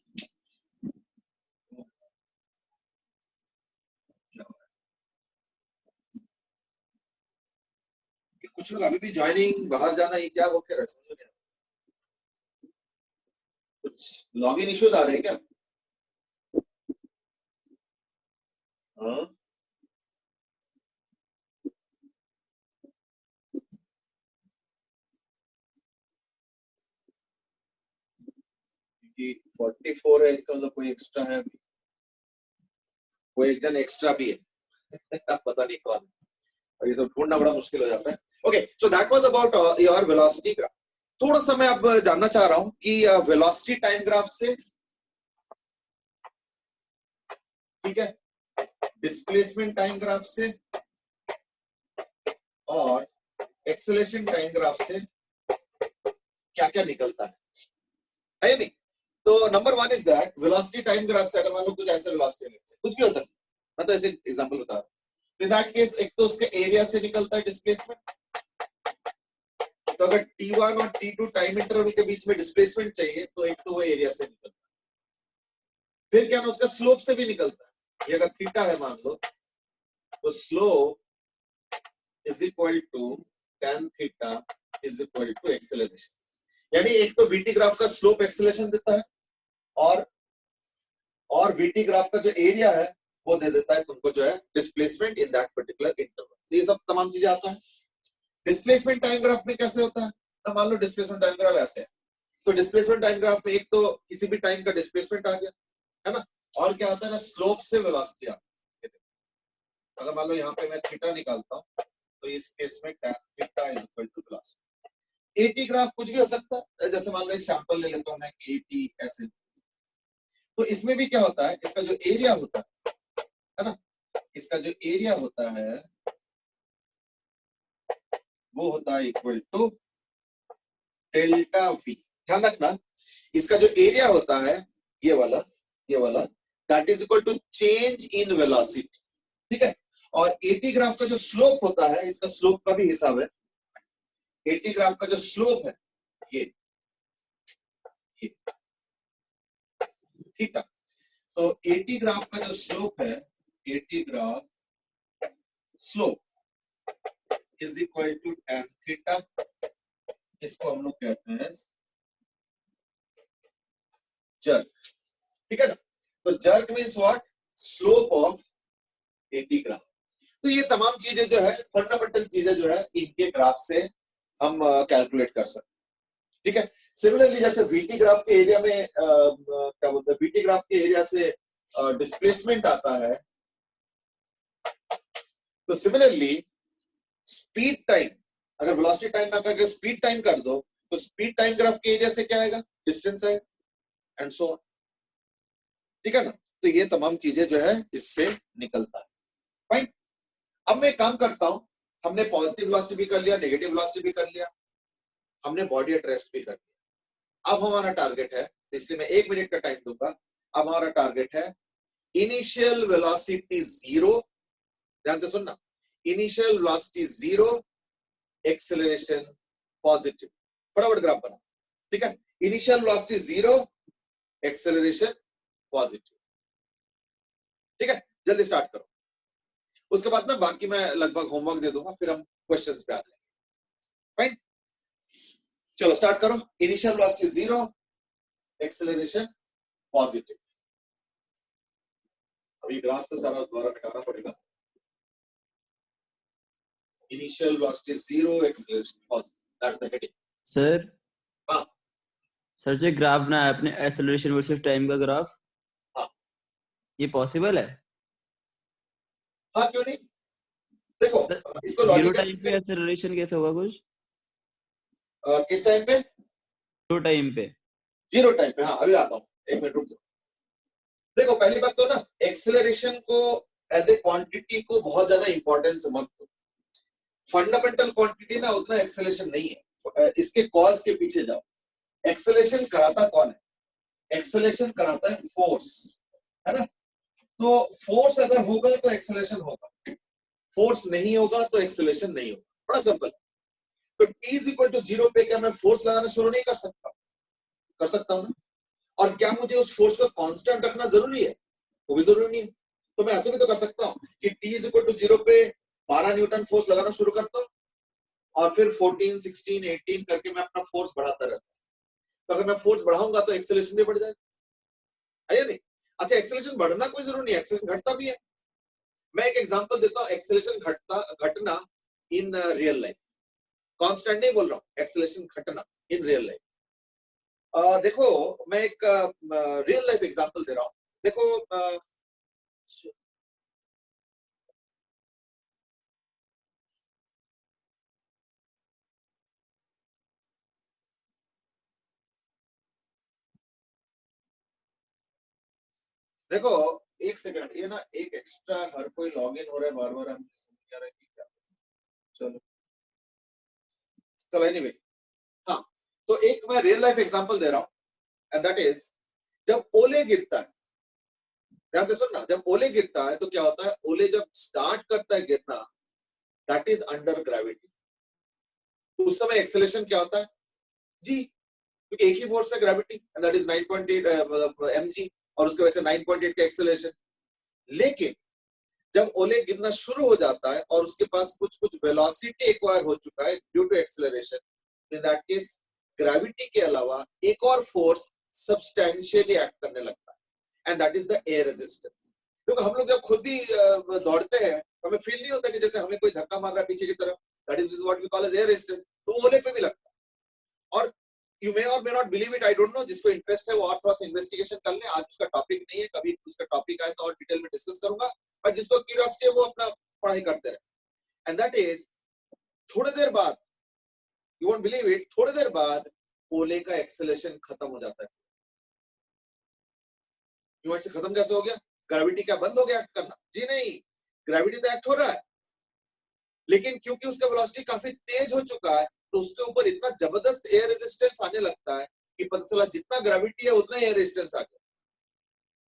कुछ लोग अभी भी ज्वाइनिंग बाहर जाना, ये क्या हो क्या, समझ नहीं, कुछ लॉगिन इश्यूज आ रहे हैं क्या? हाँ, कि 44 है, इसका मतलब कोई एक्स्ट्रा है, कोई एक जन एक्स्ट्रा भी है पता नहीं कौन, और ये सब ढूंढना बड़ा मुश्किल हो जाता है। Okay, so that was about your velocity graph. थोड़ा सा मैं अब जानना चाह रहा हूं कि वेलोसिटी टाइम ग्राफ से, ठीक है, डिस्प्लेसमेंट टाइम ग्राफ से और एक्सेलरेशन टाइम ग्राफ से क्या क्या निकलता है नहीं। तो number 1 is that velocity time graph से अगर मान लो कुछ ऐसे वेलोसिटी कुछ भी हो सकता है, मैं तो ऐसे एग्जांपल बता रहा हूं। इन दैट केस एक तो उसके एरिया से निकलता है डिस्प्लेसमेंट, तो अगर T1 और T2 टाइम इंटरवल के बीच में डिस्प्लेसमेंट चाहिए, तो एक तो वो एरिया से निकलता है। फिर क्या ना उसका स्लोप से भी निकलता है, ये अगर थीटा है मान लो, तो slope is equal to tan theta is equal to acceleration. यानी एक तो VT ग्राफ का स्लोप एक्सेलरेशन देता है, और VT ग्राफ का जो एरिया है वो दे देता है तुमको जो है displacement in that particular interval. ये सब तमाम चीजें आता है। डिस्प्लेसमेंट टाइम ग्राफ में कैसे होता है, तो मान लो डिस्प्लेसमेंट टाइम ग्राफ ऐसे है, तो डिस्प्लेसमेंट टाइम ग्राफ में एक तो किसी भी टाइम का डिस्प्लेसमेंट आ गया, है ना, और क्या आता है ना, स्लोप से वेलोसिटी आती है। अगर मान लो यहाँ पे मैं थीटा निकालता हूँ, तो इस केस में tan theta is equal to velocity. AT graph कुछ भी हो सकता है, जैसे मान लो एक सैंपल ले लेता हूँ मैं, AT ऐसे, तो इसमें भी क्या होता है, इसका जो एरिया होता है ना, इसका जो एरिया होता है वो होता है इक्वल टू डेल्टा V। ध्यान रखना, इसका जो एरिया होता है ये वाला that is equal to change in velocity, ठीक है। और AT ग्राफ का जो स्लोप होता है, इसका स्लोप का भी हिसाब है। AT ग्राफ का जो स्लोप है ये थीटा, तो AT ग्राफ का जो स्लोप है, AT graph slope is equal to tan theta, इसको हम लोग कहते हैं जर्क, ठीक है ना। तो jerk means what, slope of AT graph. तो ये तमाम चीजें जो है, फंडामेंटल चीजें जो है, इनके ग्राफ से हम कैलकुलेट कर सकते हैं, ठीक है। सिमिलरली जैसे VT ग्राफ के एरिया में क्या बोलते हैं, VT ग्राफ के एरिया से डिस्प्लेसमेंट आता है, तो सिमिलरली स्पीड टाइम, अगर वेलोसिटी टाइम ना करके स्पीड टाइम कर दो, तो स्पीड टाइम ग्राफ के एरिया से क्या आएगा, डिस्टेंस आएगा, एंड सो ऑन, ठीक है ना। तो ये तमाम चीजें जो है इससे निकलता है, फाइन। अब मैं काम करता हूं, हमने पॉजिटिव वेलोसिटी भी कर लिया, नेगेटिव वेलोसिटी भी कर लिया, हमने बॉडी एट रेस्ट भी कर लिया। अब हमारा टारगेट है, इसलिए मैं 1 मिनट का टाइम दूंगा। अब हमारा टारगेट है इनिशियल वेलोसिटी 0, ध्यान से सुनना, इनिशियल वेलोसिटी 0, एक्सेलरेशन पॉजिटिव। फटाफट ग्राफ बना, ठीक है। इनिशियल वेलोसिटी 0, एक्सेलरेशन पॉजिटिव, ठीक है। जल्दी स्टार्ट करो, उसके बाद ना बाकी मैं लगभग होमवर्क दे दूंगा, फिर हम क्वेश्चंस पे आ जाएंगे, फाइन। चलो स्टार्ट करो। Initial velocity 0, acceleration positive. और ये ग्राफ तो सारा दोबारा मिटाना पड़ेगा। Initial velocity 0, acceleration positive, that's the heading. Sir हाँ सर जो ग्राफ बनाया आपने एक्सेलरेशन वर्सेस टाइम का ग्राफ, हाँ ये पॉसिबल है? हाँ, क्यों नहीं। देखो सर इसको जीरो लॉजिकल टाइम पे एक्सेलरेशन कैसे होगा कुछ? किस टाइम पे? जीरो टाइम पे। जीरो टाइम पे, हाँ अभी आता हूँ, एक मिनट रुक जाओ। देखो पहली बात तो ना, एक्सेलरेशन को एज ए क्वांटिटी को बहुत ज्यादा इंपॉर्टेंस मत दो। फंडामेंटल क्वांटिटी ना उतना एक्सेलरेशन नहीं है, इसके कॉज के पीछे जाओ। एक्सेलरेशन कराता कौन है? एक्सेलरेशन कराता है फोर्स, है ना। तो फोर्स अगर होगा तो एक्सेलरेशन होगा, फोर्स नहीं होगा तो एक्सेलरेशन नहीं होगा, बड़ा सिंपल। तो t इज इक्वल टू 0 पे क्या मैं फोर्स लगाना शुरू नहीं कर सकता? कर सकता हूं ना। और क्या मुझे उस फोर्स को कांस्टेंट रखना जरूरी है? वो भी जरूरी नहीं है। तो मैं ऐसे भी तो कर सकता हूं कि t इज इक्वल टू 0 पे 12 न्यूटन फोर्स लगाना शुरू करता हूं और फिर 14, 16, 18 करके मैं अपना फोर्स बढ़ाता रहता हूं। तो अगर मैं फोर्स बढ़ाऊंगा तो एक्सेलरेशन भी बढ़ जाएगा, है या नहीं? अच्छा, एक्सेलरेशन बढ़ना कोई जरूरी नहीं, एक्सेलरेशन घटता भी है। मैं एक एग्जांपल देता हूं, एक्सेलरेशन घटना इन रियल लाइफ। कांस्टेंट नहीं बोल रहा हूं, एक्सेलरेशन घटना इन रियल लाइफ। देखो मैं एक रियल लाइफ एग्जांपल दे रहा हूं। देखो देखो एक सेकंड, ये ना एक एक्स्ट्रा हर कोई लॉगिन हो रहा है बार बार, हमने समझ नहीं आ रहा है कि क्या। चलो चलो एनीवे, हाँ तो एक मैं रियल लाइफ एग्जांपल दे रहा हूं एंड दैट इज जब ओले गिरता है, ध्यान से सुनना, जब ओले गिरता है तो क्या होता है? ओले जब स्टार्ट करता है गिरना, दैट इज अंडर ग्रेविटी। उस समय एक्सेलरेशन क्या होता है? जी, क्योंकि एक ही फोर्स है gravity and that is 9.8 mg और उसके वजह से 9.8 का एक्सेलरेशन। लेकिन जब ओले गिरना शुरू हो जाता है और उसके पास कुछ कुछ वेलोसिटी एक्वायर हो चुका है due to acceleration, in that case gravity के अलावा एक और फोर्स सब्सटेंशियली एक्ट करने लगता है and that is the air resistance. क्योंकि हम लोग जब खुद भी दौड़ते हैं हमें फील नहीं होता कि जैसे हमें कोई धक्का मार रहा है पीछे की तरफ, that is what we call as air resistance. तो ओले पे भी लगता है। और यू मे और may not believe it, I don't know, जिसको इंटरेस्ट है वो और थोड़ा सा इन्वेस्टिगेशन कर ले। आज उसका टॉपिक नहीं है, कभी उसका टॉपिक आए तो और डिटेल में डिस्कस करूंगा, बट जिसको क्यूरियोसिटी है वो अपना पढ़ाई करते रहे। एंड दैट इज थोड़ी देर बाद, यू वोंट बिलीव इट, थोड़ी देर बाद ओले का एक्सेलरेशन खत्म हो जाता है। क्यों ऐसे खत्म कैसे हो गया? ग्रेविटी क्या बंद हो गया एक्ट करना? जी नहीं, ग्रेविटी तो एक्ट हो रहा है, लेकिन क्योंकि उसका वेलोसिटी काफी तेज हो चुका है तो उसके ऊपर इतना जबरदस्त एयर रेजिस्टेंस आने लगता है कि पता चला जितना ग्रेविटी है उतना एयर रेजिस्टेंस आ गया।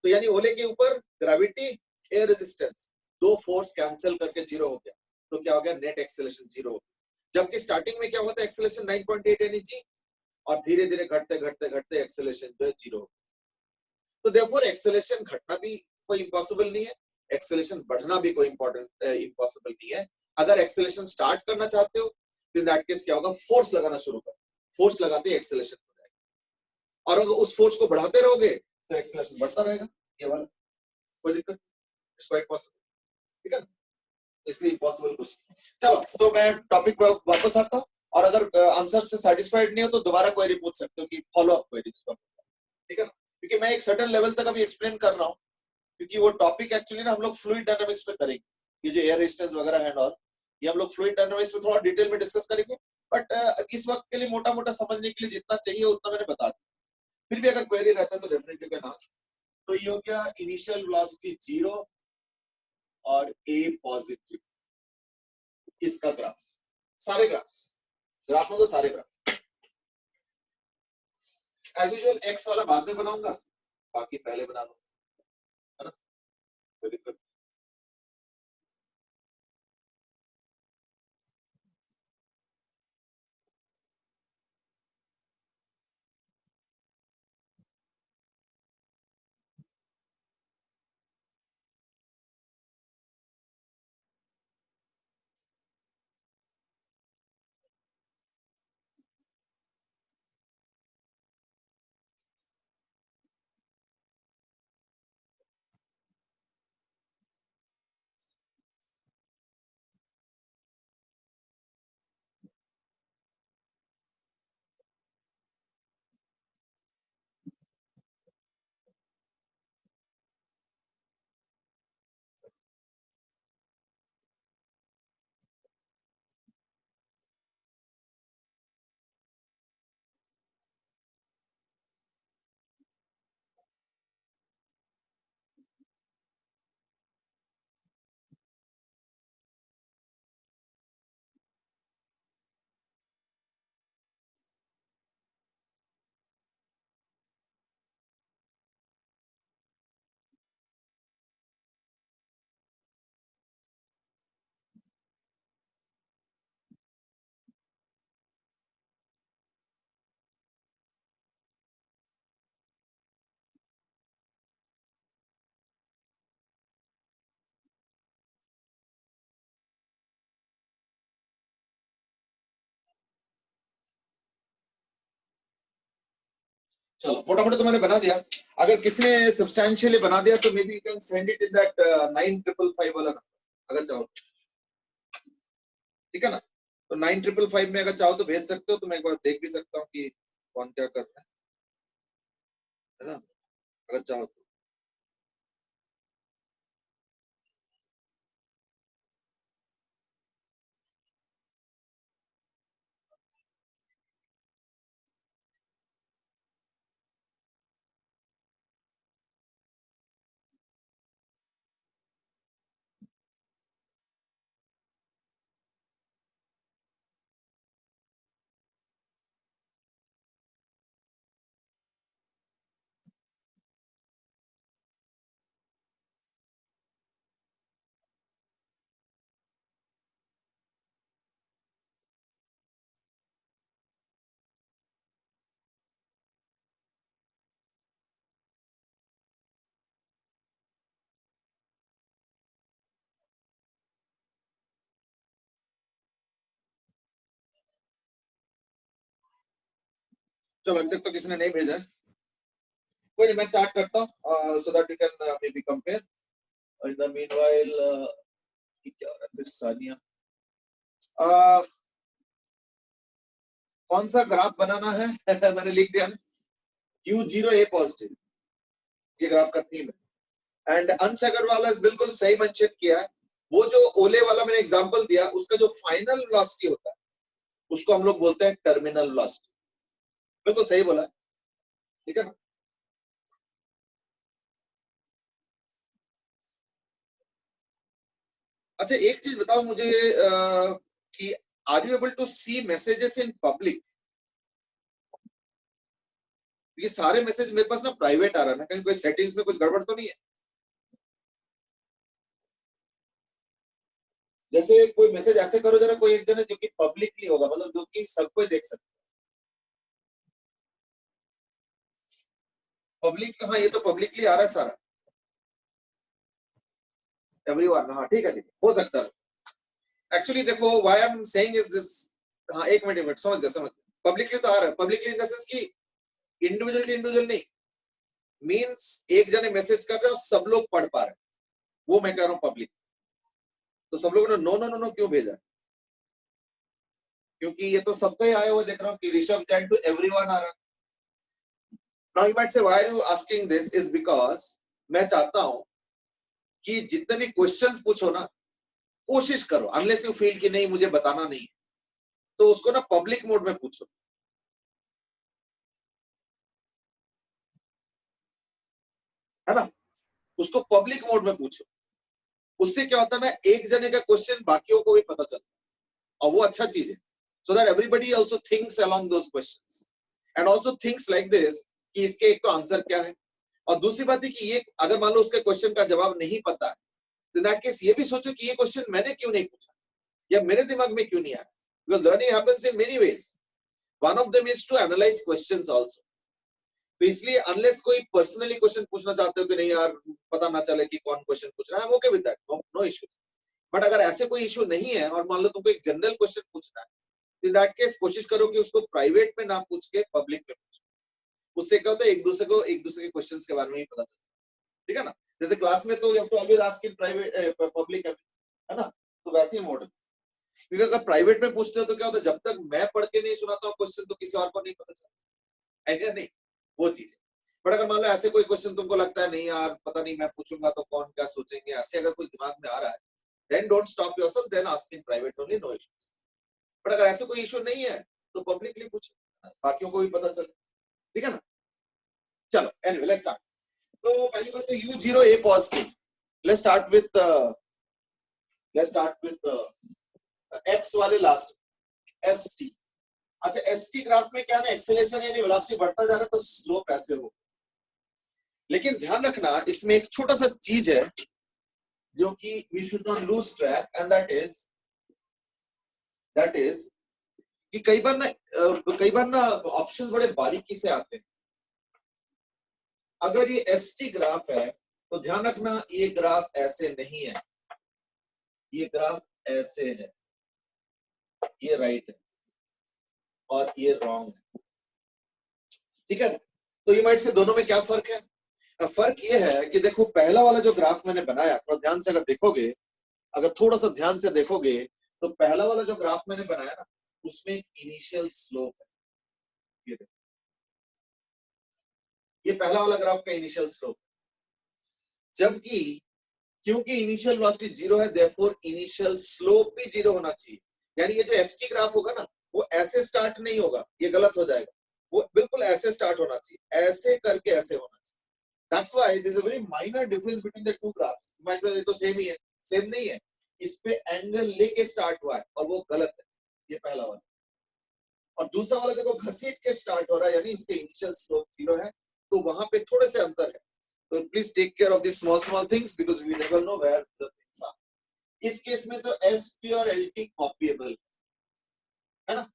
तो यानी ओले के ऊपर ग्रेविटी, एयर रेजिस्टेंस, दो फोर्स कैंसिल करके जीरो हो गया। तो क्या हो गया? नेट एक्सेलरेशन जीरो हो गया। जबकि स्टार्टिंग में क्या होता है? एक्सेलरेशन 9.8 एनजी और धीरे धीरे घटते घटते घटते एक्सेलरेशन जो है जीरो हो गया। तो देयरफॉर एक्सेलरेशन घटना भी कोई इम्पॉसिबल नहीं है, एक्सेलरेशन बढ़ना भी कोई इम्पॉसिबल नहीं है। अगर एक्सेलरेशन स्टार्ट करना चाहते हो तो इन दैट केस क्या होगा? फोर्स लगाना शुरू करो, फोर्स लगाते ही एक्सेलरेशन हो जाएगा। और अगर उस फोर्स को बढ़ाते रहोगे तो एक्सेलरेशन बढ़ता रहेगा, ये वाला कोई दिक्कत, इट्स क्वाइट पॉसिबल, ठीक है। इसलिए इम्पॉसिबल कुछ नहीं। चलो तो मैं टॉपिक पर वापस आता हूँ और अगर आंसर से सेटिस्फाइड नहीं हो तो दोबारा क्वेरी पूछ सकते हो कि फॉलो अप क्वेरी, ठीक है ना। क्योंकि मैं एक सर्टेन लेवल तक अभी एक्सप्लेन कर रहा हूँ, क्योंकि वो टॉपिक एक्चुअली ना हम लोग फ्लूइड डायनामिक्स पे करेंगे। ये जो एयर रेजिस्टेंस वगैरह है और ये हम लोग फ्लूइड डायनामिक्स में थोड़ा डिटेल में डिस्कस करेंगे, बट इस वक्त के लिए मोटा मोटा समझने के लिए जितना चाहिए उतना मैंने बता दिया। फिर भी अगर क्वेरी रहता है तो डेफिनेटली कैन आस्क। तो ये हो गया इनिशियल वेलोसिटी 0 और ए पॉजिटिव, इसका ग्राफ, सारे ग्राफ में तो सारे ग्राफ एज यूजुअल एक्स वाला बाद में बनाऊंगा, बाकी पहले बना लो, है ना, कोई दिक्कत। चलो मोटा मोटा तो मैंने बना दिया, अगर किसी ने सब्सटैंशियली बना दिया तो may be you can send it in that 9555 वाला नंबर अगर चाहो, ठीक है ना। तो 9555 में अगर चाहो तो भेज सकते हो, तो मैं एक बार देख भी सकता हूँ कि कौन क्या कर रहा है ना, अगर चाहो तो। चलो अभी तक तो किसी ने नहीं भेजा है, कोई नहीं, मैं स्टार्ट करता हूँ so that you can may be compare in the meanwhile. क्या हो रहा है फिर सानिया, कौन सा ग्राफ बनाना है मैंने लिख दिया ना, U0A पॉजिटिव, ये ग्राफ का थीम है। एंड अंश अग्रवाल ने बिल्कुल सही मेंशन किया है, वो जो ओले वाला मैंने एग्जांपल दिया उसका जो फाइनल वेलोसिटी होता है उसको हम लोग बोलते हैं टर्मिनल वेलोसिटी, बिल्कुल सही बोला है, ठीक है ना। अच्छा एक चीज बताओ मुझे कि are you able to see messages in public? ये सारे मैसेज मेरे पास ना प्राइवेट आ रहा है ना, कहीं कोई सेटिंग्स में कुछ गड़बड़ तो नहीं है? जैसे कोई मैसेज ऐसे करो जरा, कोई एक जन जो कि पब्लिकली होगा, मतलब जो कि सब कोई देख सकता है पब्लिक। हाँ ये तो पब्लिकली आ रहा है सारा, एवरीवन, हाँ ठीक है ठीक है, हो सकता है। एक्चुअली देखो why I am saying is this, हाँ एक मिनट समझ गया समझ गया, पब्लिकली तो आ रहा है, पब्लिकली इन द सेंस कि इंडिविजुअल टू इंडिविजुअल नहीं, मींस एक जने मैसेज कर रहे हैं और सब लोग पढ़ पा रहे हैं, वो मैं कह रहा हूँ पब्लिक। तो सब लोगों ने नो नो नो नो क्यों भेजा? क्योंकि ये तो सबका ही आया हुआ देख रहा हूँ कि ऋषभ जैन टू एवरीवन आ रहा है। Now you might say why are you asking this, is because मैं चाहता हूं कि जितने भी क्वेश्चंस पूछो ना, कोशिश करो अनलेस यू फील कि नहीं मुझे बताना नहीं, तो उसको ना पब्लिक मोड में पूछो, है ना, उसको पब्लिक मोड में पूछो। उससे क्या होता है ना, एक जने का क्वेश्चन बाकियों को भी पता चलता है और वो अच्छा चीज है, so that everybody also thinks along those questions and also thinks like this कि इसके एक तो आंसर क्या है, और दूसरी बात है कि ये अगर मान लो उसके क्वेश्चन का जवाब नहीं पता है, तो इन दैट केस ये भी सोचो कि ये क्वेश्चन मैंने क्यों नहीं पूछा या मेरे दिमाग में क्यों नहीं आया, because learning happens in many ways, one of them is to analyse questions also. तो इसलिए अनलेस कोई पर्सनली क्वेश्चन पूछना चाहते हो कि नहीं यार पता ना चले कि कौन क्वेश्चन पूछ रहा है, okay with that, no issues. But अगर ऐसे कोई इशू नहीं है और मान लो तुमको एक जनरल क्वेश्चन पूछना है, तो इन दैट केस कोशिश करो कि उसको प्राइवेट में ना पूछ के पब्लिक में पूछो। उससे क्या होता है एक दूसरे के क्वेश्चंस के बारे में ही पता चलता है, ठीक है ना। जैसे क्लास में तो you have to always ask in private public, है ना, तो वैसे ही मॉडल। क्योंकि अगर प्राइवेट में पूछते हो तो क्या होता है, जब तक मैं पढ़ के नहीं सुनाता हूँ क्वेश्चन तो किसी और को नहीं पता चलता है क्या नहीं, वो चीज है। बट अगर मान लो ऐसे कोई क्वेश्चन तुमको लगता है नहीं यार पता नहीं मैं पूछूंगा तो कौन क्या सोचेंगे, ऐसे अगर कुछ दिमाग में आ रहा है, then don't stop yourself, then ask in private only, no issues. But अगर ऐसे कोई इशू नहीं है तो पब्लिकली पूछो, बाकियों को भी पता चले, ठीक है ना। चलो एनीवे लेट्स स्टार्ट। तो पहली बात तो U0A positive, let's start with x वाले लास्ट ST। अच्छा ST ग्राफ में क्या ना एक्सेलरेशन यानी वेलोसिटी बढ़ता जा रहा है तो स्लोप ऐसे हो, लेकिन ध्यान रखना इसमें एक छोटा सा चीज है जो कि we should not lose track, and that is कि कई बार ना ऑप्शंस बड़े बारीकी से आते हैं। अगर ये ST ग्राफ है तो ध्यान रखना ये ग्राफ ऐसे नहीं है, ये ग्राफ ऐसे है, ये राइट है और ये रॉन्ग है, ठीक है। तो ये माइट से दोनों में क्या फर्क है? फर्क ये है कि देखो पहला वाला जो ग्राफ मैंने बनाया, थोड़ा ध्यान से अगर देखोगे, अगर थोड़ा सा ध्यान से देखोगे तो पहला वाला जो ग्राफ मैंने बनाया ना, उसमें एक इनिशियल स्लोप है। ये देखो, ये पहला वाला ग्राफ का इनिशियल स्लोप, जबकि क्योंकि इनिशियल वेलोसिटी जीरो है, देयरफॉर इनिशियल स्लोप भी जीरो होना चाहिए। यानी ये जो एसटी ग्राफ होगा ना, वो ऐसे स्टार्ट नहीं होगा, ये गलत हो जाएगा, वो बिल्कुल ऐसे स्टार्ट होना चाहिए, ऐसे करके ऐसे होना चाहिए। That's why there is a very minor difference between the two graphs. Might be तो सेम ही है, सेम नहीं है, इस पे एंगल लेके स्टार्ट हुआ है और वो गलत है, ये पहला वाला। और दूसरा वाला देखो घसीट के स्टार्ट हो रहा है, यानी इसके इनिशियल स्लोप जीरो है, तो वहां पे थोड़े से अंतर है। तो please take care of the small things because we never know where the things are. इस केस में तो एसटी और एलटी कॉपीएबल है ना।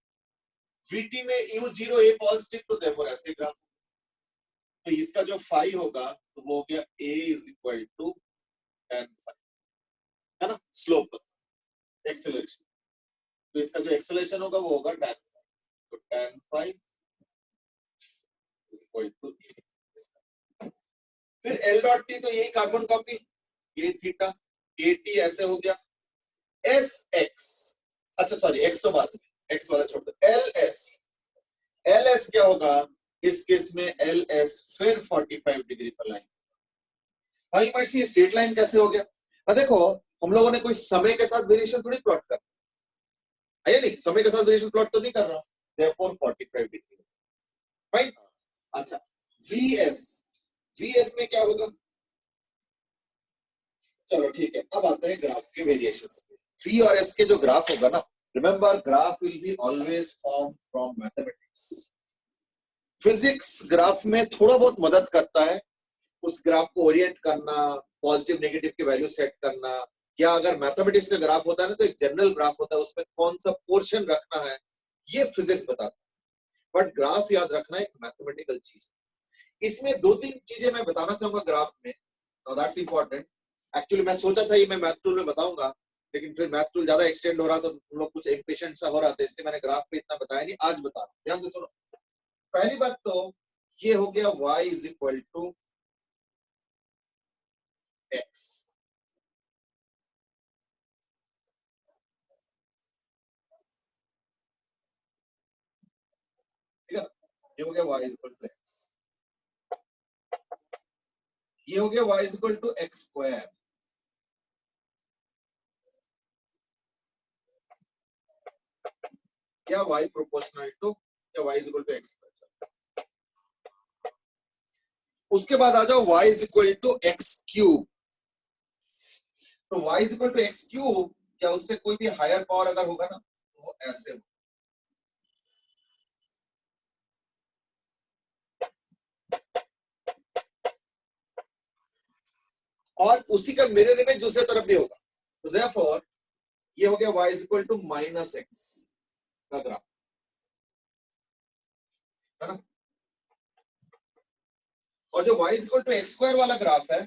वीटी में यू जीरो ए पॉजिटिव, तो देयरफॉर ऐसे ग्राफ, तो इसका जो फाई होगा तो वो हो गया a is equal to tan phi, है ना, स्लोप एक्सेलरेशन। तो इसका जो एक्सेलरेशन होगा वो होगा tan phi, तो tan phi is equal to a। फिर l डॉट t, तो यही कार्बन कॉपी, ये थीटा, a t ऐसे हो गया, s x, अच्छा सॉरी x तो बाद में, x वाला छोड़ दो, l s क्या होगा इस केस में, एल एस फिर 45 डिग्री पर लाइन। भाई माइट सी स्ट्रेट लाइन कैसे हो गया? अब देखो हम लोगों ने कोई समय के साथ वेरिएशन थोड़ी प्लॉट कर है, नहीं समय के साथ वेरिएशन प्लॉट तो नहीं कर रहा, देयरफॉर 45 डिग्री। फाइन। अच्छा वीएस में क्या होगा? चलो ठीक है, अब आते हैं ग्राफ के वेरिएशंस पे। वी और एस के जो ग्राफ होगा ना, remember graph will be always form from mathematics. Physics graph में थोड़ा बहुत मदद करता है, उस ग्राफ को ओरिएंट करना, पॉजिटिव नेगेटिव की वैल्यू सेट करना, या अगर मैथमेटिक्स का ग्राफ होता है ना तो एक जनरल ग्राफ होता है, उसमें कौन सा पोर्शन रखना है ये फिजिक्स बताता है। बट ग्राफ याद रखना एक मैथमेटिकल चीज है। इसमें दो तीन चीजें मैं बताना चाहूंगा ग्राफ में, दैट्स इंपॉर्टेंट। एक्चुअली मैं सोचा था ये मैं मैथ टूल में बताऊंगा, लेकिन फिर मैथ टूल ज्यादा एक्सटेंड हो रहा था, तो तुम लोग कुछ इम्पेशेंट सा हो रहा था, इसलिए मैंने ग्राफ पे इतना बताया नहीं, आज बता रहा हूं, ध्यान से सुनो। पहली बात तो ये हो गया y is equal to x, ठीक है, ये हो गया y is equal to x, ये हो गया y is equal to x square, या y प्रोपोर्शनल टू, या y is equal to x square. उसके बाद आ जाओ y is equal to x cube, तो y is equal to x cube, क्या उससे कोई भी हायर पावर अगर होगा ना तो वो ऐसे होगा, और उसी का मिरर इमेज दूसरे तरफ भी होगा, तो देयरफॉर ये हो गया y is equal to minus X का ग्राफ, है ना। और जो y is equal to x square वाला ग्राफ है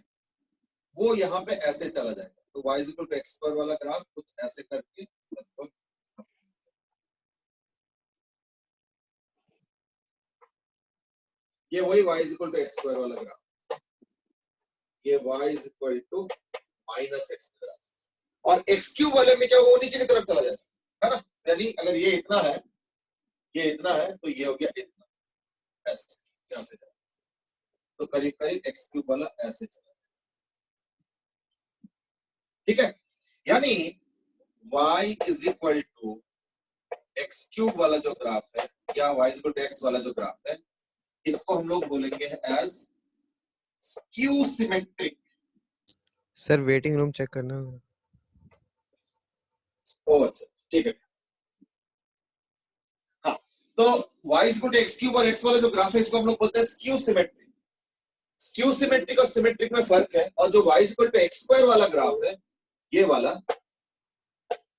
वो यहाँ पे ऐसे चला जाएगा, तो y is equal to x square वाला ग्राफ कुछ ऐसे करके लगभग, ये वही y is equal to x square वाला ग्राफ, ये y is equal to minus X graph, और एक्स क्यूब वाले में क्या वो नीचे की तरफ चला जाएगा, है ना। यानी अगर ये इतना है, ये इतना है, तो ये हो गया इतना, ऐसे यहाँ से जाए, तो करीब करीब एक्स क्यूब वाला ऐसे चला जाए, ठीक है। यानी y is equal to X cube वाला जो ग्राफ है, या y is equal to X वाला जो ग्राफ है, इसको हम लोग बोलेंगे as skew symmetric. Sir waiting room check करना होगा। ओ अच्छा ठीक है, हाँ, तो y is equal to X cube और x वाला जो ग्राफ है इसको हम लोग बोलते हैं स्क्यू सिमेट्रिक। स्क्यू सिमेट्रिक और सिमेट्रिक में फर्क है, और जो y is equal to x square वाला ग्राफ है, ये वाला,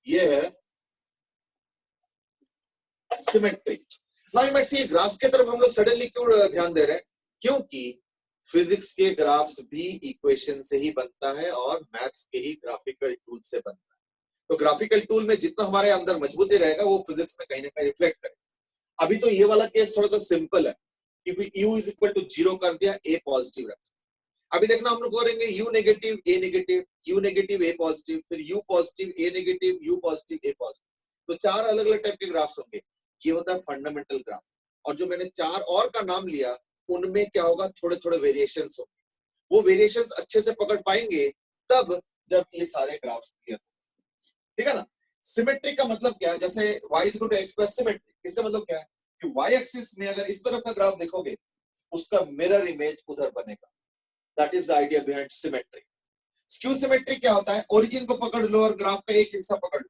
ये है सिमेट्रिक। ये ग्राफ के तरफ हम लोग सडनली क्यों ध्यान दे रहे हैं? क्योंकि फिजिक्स के ग्राफ्स भी इक्वेशन से ही बनता है और मैथ्स के ही ग्राफिकल टूल से बनता है। तो ग्राफिकल टूल में जितना हमारे अंदर मजबूती रहेगा वो फिजिक्स में कहीं ना कहीं रिफ्लेक्ट करेगा। अभी तो ये वाला केस थोड़ा सा सिंपल है, क्योंकि u इज इक्वल टू 0 कर दिया, a पॉजिटिव रख। अभी देखना हम लोग करेंगे u negative a negative, u negative a positive, फिर u positive a negative, u positive a positive. तो 4 अलग अलग टाइप के ग्राफ्स होंगे। ये होता है फंडामेंटल ग्राफ। और जो मैंने 4 और का नाम लिया उनमें क्या होगा, थोड़े थोड़े वेरिएशंस होंगे। वो वेरिएशंस अच्छे से पकड़ पाएंगे तब जब ये सारे ग्राफ्स क्लियर हो। ठीक है ना। सिमेट्रिक का मतलब क्या है, जैसे y is equal to x plus symmetric, इसका मतलब क्या है कि y एक्सिस में अगर इस तरफ का ग्राफ देखोगे उसका मिरर इमेज उधर बनेगा। That is the idea behind symmetric. Skew symmetric क्या होता है, ओरिजिन को पकड़ लो और ग्राफ का एक हिस्सा पकड़ लो।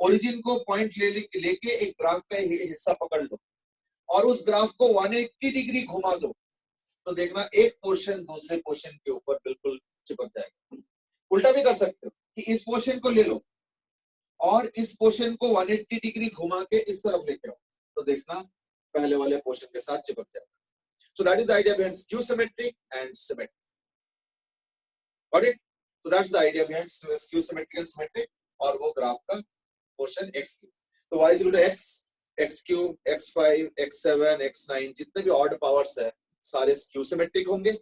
ओरिजिन को पॉइंट लेके एक ग्राफ का हिस्सा पकड़ लो और उस ग्राफ को 180 डिग्री घुमा दो, तो देखना एक पोर्शन दूसरे पोर्शन के ऊपर बिल्कुल चिपक जाएगा। उल्टा भी कर सकते हो कि इस पोर्शन को ले लो और इस पोर्शन को 180 डिग्री घुमा के इस तरफ लेके आओ, तो देखना पहले वाले पोर्शन के साथ चिपक जाएगा। So that is the idea behind skew symmetric and symmetric. Got it? So that's the idea behind skew symmetric and symmetric. और वो ग्राफ का पोर्शन x क्यूब। तो y is equal to x, x cube, x5, x7, x9 जितने भी odd powers है सारे skew symmetric होंगे।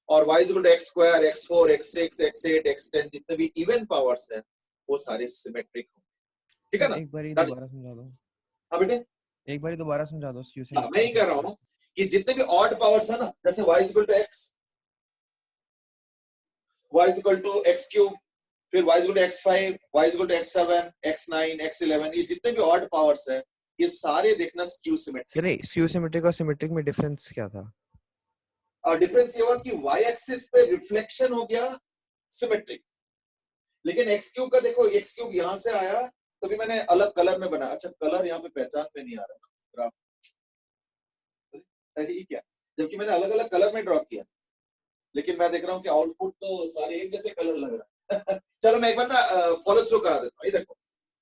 और y is equal to x square, x4, x6, x8, x10 जितने भी इवन पावर्स है वो सारे सिमेट्रिक होंगे। ठीक है ना। एक बार दोबारा समझा दो। हाँ बेटे, एक बार दोबारा समझा दो। मैं ही कह रहा हूँ कि जितने भी ऑड पावर्स है ना, जैसे y is equal to x, y is equal to x cube, फिर y is equal to x5, y is equal to x7, x9, x11, ये जितने भी ऑड पावर्स है ये सारे देखना स्क्यू सिमेट्रिक। नहीं, स्क्यू सिमेट्रिक और सिमेट्रिक में डिफरेंस क्या था? और डिफरेंस ये हुआ कि y एक्सिस पे रिफ्लेक्शन हो गया सिमेट्रिक, लेकिन x क्यूब का देखो, x क्यूब यहां से आया तो भी मैंने अलग कलर में बनाया। अच्छा, कलर यहाँ पे पहचान में नहीं आ रहा ग्राफ, क्या, जबकि मैंने अलग अलग कलर में ड्रॉ किया, लेकिन मैं देख रहा हूँ कि आउटपुट तो सारे एक जैसे कलर लग रहा है। चलो मैं एक बार ना फॉलो थ्रू करा देता हूँ। ये देखो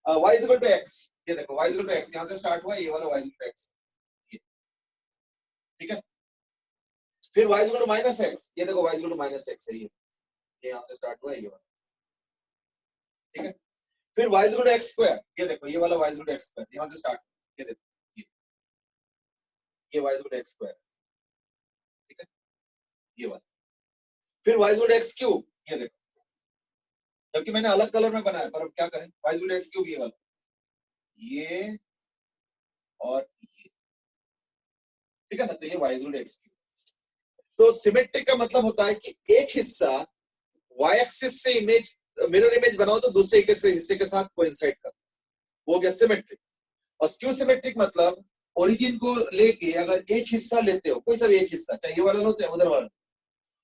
y is equal to x, ये देखो y is equal to x, यहाँ से स्टार्ट हुआ ये वाला y is equal to x, ठीक है। फिर y is equal to minus x, ये देखो y is equal to minus x है, ये यहाँ से स्टार्ट हुआ ये वाला, ठीक है। फिर y is equal to x square, ये देखो ये वाला y is equal to x square, यहाँ से स्टार्ट, ये देखो ये y is equal to x square, ठीक है, ये वाला। फिर y is equal to x cube, ये देखो, जबकि मैंने अलग कलर में बनाया, पर अब क्या करें, y is equal to x cube ये वाला, ये और ये, ठीक है ना। तो ये y is equal to x cube. तो सिमेट्रिक का मतलब होता है कि एक हिस्सा y एक्सिस से इमेज, मिरर इमेज बनाओ तो दूसरे हिस्से के साथ कोइंसाइड कर, वो गया सिमेट्रिक। और स्क्यू सिमेट्रिक मतलब ओरिजिन को लेके अगर एक हिस्सा लेते हो, कोई सा भी एक हिस्सा, चाहे ये वाला लो चाहे उधर वाला,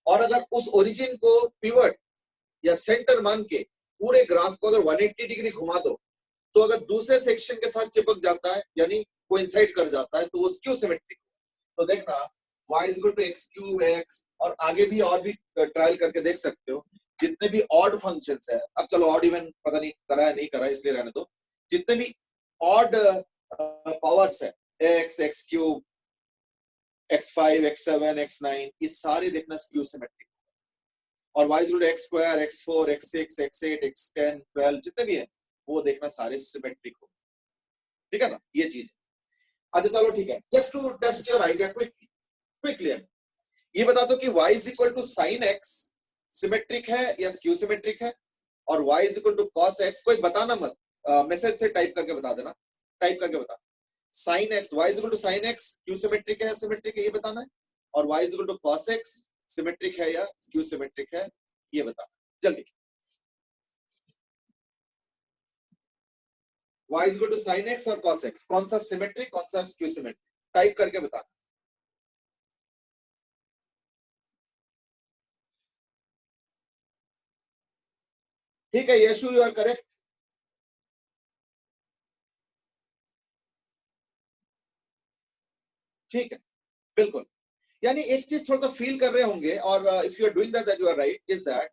और अगर उस ओरिजिन को पिवट या सेंटर मान के पूरे ग्राफ को अगर 180 डिग्री घुमा दो, तो अगर दूसरे सेक्शन के साथ चिपक जाता है यानी कोइंसाइड कर जाता है तो वो स्क्यू सिमेट्रिक। तो देखना y is equal to x cube x, और आगे भी और भी ट्रायल करके देख सकते हो जितने भी ऑड फंक्शंस है। अब चलो ऑड इवन पता नहीं करा है नहीं करा है इसलिए रहने दो, जितने भी ऑड पावर्स है x, x cube, x5, x7, x9, ये सारे देखना स्क्यू सिमेट्रिक। और y is equal to x square, x4, x6, x8, x10, 12 जितने भी है वो देखना सारे सिमेट्रिक हो, ठीक है ना। ये चीज है। अच्छा चलो ठीक है, just to test your idea quickly ये बता दो कि y is equal to sin x symmetric है या स्क्यू सिमेट्रिक है, और y is equal to cos x, कोई बताना मत, मैसेज से टाइप करके बता देना, टाइप करके बता। sin x, y is equal to sin x skew symmetric है या सिमेट्रिक है ये बताना है, और y is equal to cos x symmetric है या स्क्यू सिमेट्रिक है ये बताना। जल्दी, y is equal to sin x और cos x, कौन सा सिमेट्रिक कौन सा स्क्यू सिमेट्रिक, टाइप करके बताना। ठीक है यशु, यू आर करेक्ट। ठीक है बिल्कुल, यानी एक चीज थोड़ा सा फील कर रहे होंगे, और if you are doing that you are right, is that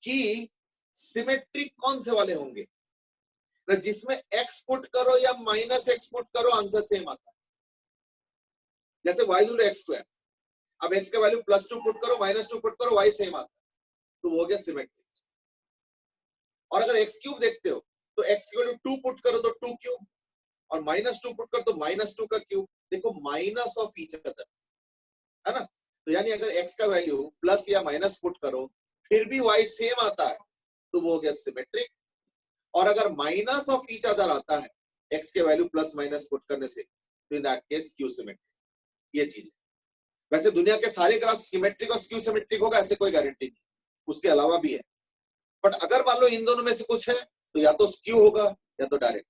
कि सिमेट्रिक कौन से वाले होंगे, जिसमें x पुट करो या माइनस x पुट करो आंसर सेम आता है। जैसे y equal to x square, अब x का वैल्यू +2 पुट करो -2 पुट करो y सेम आता है, तो वो हो गया सिमेट्रिक। और अगर x क्यूब देखते हो तो x इक्वल टू 2 पुट करो तो 2 क्यूब, और -2 पुट कर तो -2 का क्यूब, देखो माइनस ऑफ ईच अदर, है ना। तो यानी अगर x का वैल्यू प्लस या माइनस पुट करो फिर भी y सेम आता है तो वो हो गया सिमेट्रिक, और अगर माइनस ऑफ ईच अदर आता है x के वैल्यू प्लस माइनस पुट करने से तो इन दैट केस स्क्यू सिमेट्रिक। ये चीज है। वैसे दुनिया के सारे ग्राफ सिमेट्रिक और स्क्यू सिमेट्रिक होगा ऐसे कोई गारंटी नहीं, उसके अलावा भी है, बट अगर मान लो इन दोनों में से कुछ है तो या तो स्क्यू होगा या तो डायरेक्ट,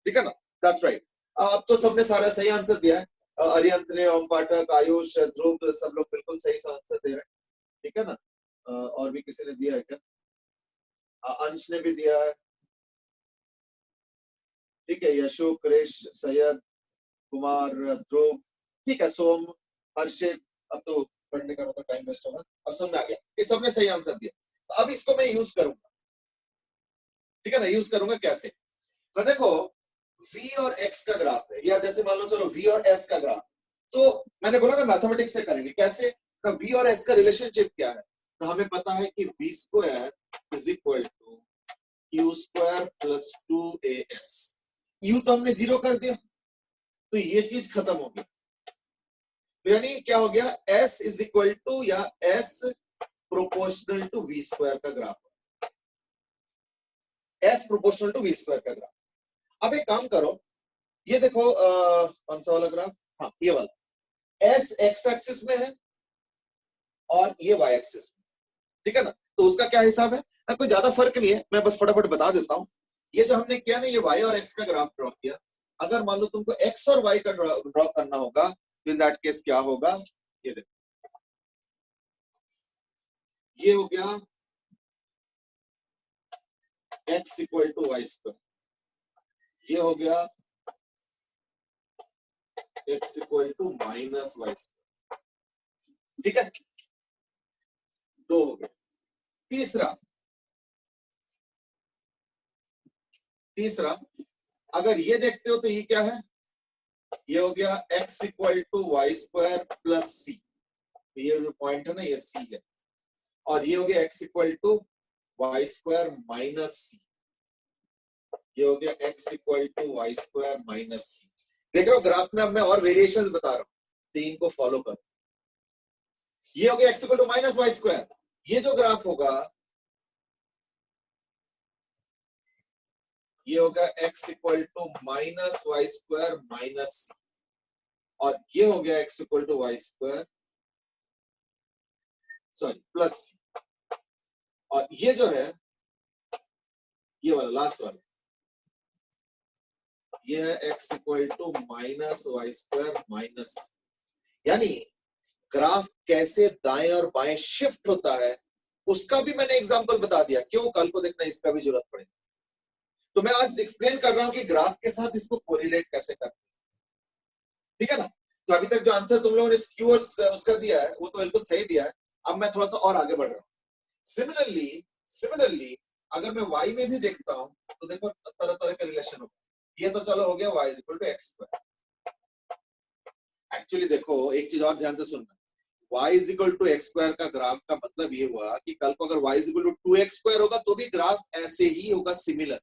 ठीक है ना। That's right. अब तो सबने सारा सही आंसर दिया है, अरिहंत ने, ओम पाठक, आयुष, ध्रुव, सब लोग बिल्कुल सही आंसर दे रहे हैं, ठीक है ना। और भी किसी ने दिया है क्या? अंश ने भी दिया है, ठीक है। यशु, क्रिश, सैयद, कुमार, ध्रुव, ठीक है। सोम, हर्षित, अब तो पढ़ने का मतलब टाइम वेस्ट होगा, अब समझ में आ गया कि सबने सही आंसर दिया। तो अब इसको मैं यूज करूंगा, ठीक है ना। यूज करूंगा कैसे? तो देखो v और x का ग्राफ है, या जैसे मान लो चलो v और s का ग्राफ, तो मैंने बोला ना मैथमेटिक्स से करेंगे कैसे ना। v और s का रिलेशनशिप क्या है? तो हमें पता है कि v square is equal to q square plus 2as। u तो हमने 0 कर दिया तो ये चीज खत्म हो गई, तो यानी क्या हो गया, s इज इक्वल टू या s proportional to v square का graph, s proportional to v square का ग्राफ। अब एक काम करो, ये देखो कौन सा वाला ग्राफ, हाँ ये वाला, s x एक्सिस में है और ये y एक्सिस में, ठीक है ना। तो उसका क्या हिसाब है ना, कोई ज्यादा फर्क नहीं है, मैं बस फटाफट बता देता हूं। ये जो हमने किया ना, ये y और x का ग्राफ ड्रॉ किया। अगर मान लो तुमको x और y का ड्रॉ करना होगा तो इन दैट केस क्या होगा, ये देखो, ये हो गया x equal to Y square, ये हो गया x equal to minus Y square, ठीक है। दो हो गए। तीसरा अगर ये देखते हो तो ये क्या है, ये हो गया x equal to Y square plus c, ये जो पॉइंट है ना ये c है, और ये हो गया x equal to Y square minus c, ये हो गया x equal to Y square minus c. देख रहे हो ग्राफ में, अब मैं और वेरिएशंस बता रहा हूं, तीन को फॉलो करो। ये हो गया x equal to minus Y square, ये जो ग्राफ होगा ये होगा x equal to minus Y square minus c, और ये हो गया x equal to Y square sorry plus c, और ये जो है ये वाला लास्ट वाला, ये है x equal to minus Y square minus c. यानी ग्राफ कैसे दाएं और बाएं शिफ्ट होता है उसका भी मैंने एग्जांपल बता दिया, क्यों कल को देखना इसका भी जरूरत पड़ेगी। तो मैं आज एक्सप्लेन कर रहा हूं कि ग्राफ के साथ इसको कोरिलेट कैसे करते हैं, ठीक है ना। तो अभी तक जो आंसर तुम लोगों ने स्क्यू उसका दिया है वो तो बिल्कुल सही दिया है। अब मैं थोड़ा सा और आगे बढ़ रहा हूं। सिमिलरली अगर मैं y में भी देखता हूं तो देखो तरह तरह के रिलेशन होगा। ये तो चलो हो गया y is equal to x square. Actually देखो एक चीज और ध्यान से सुनना, y is equal to x square का ग्राफ का मतलब ये हुआ कि कल को अगर y is equal to 2x square होगा तो भी ग्राफ ऐसे ही होगा, सिमिलर,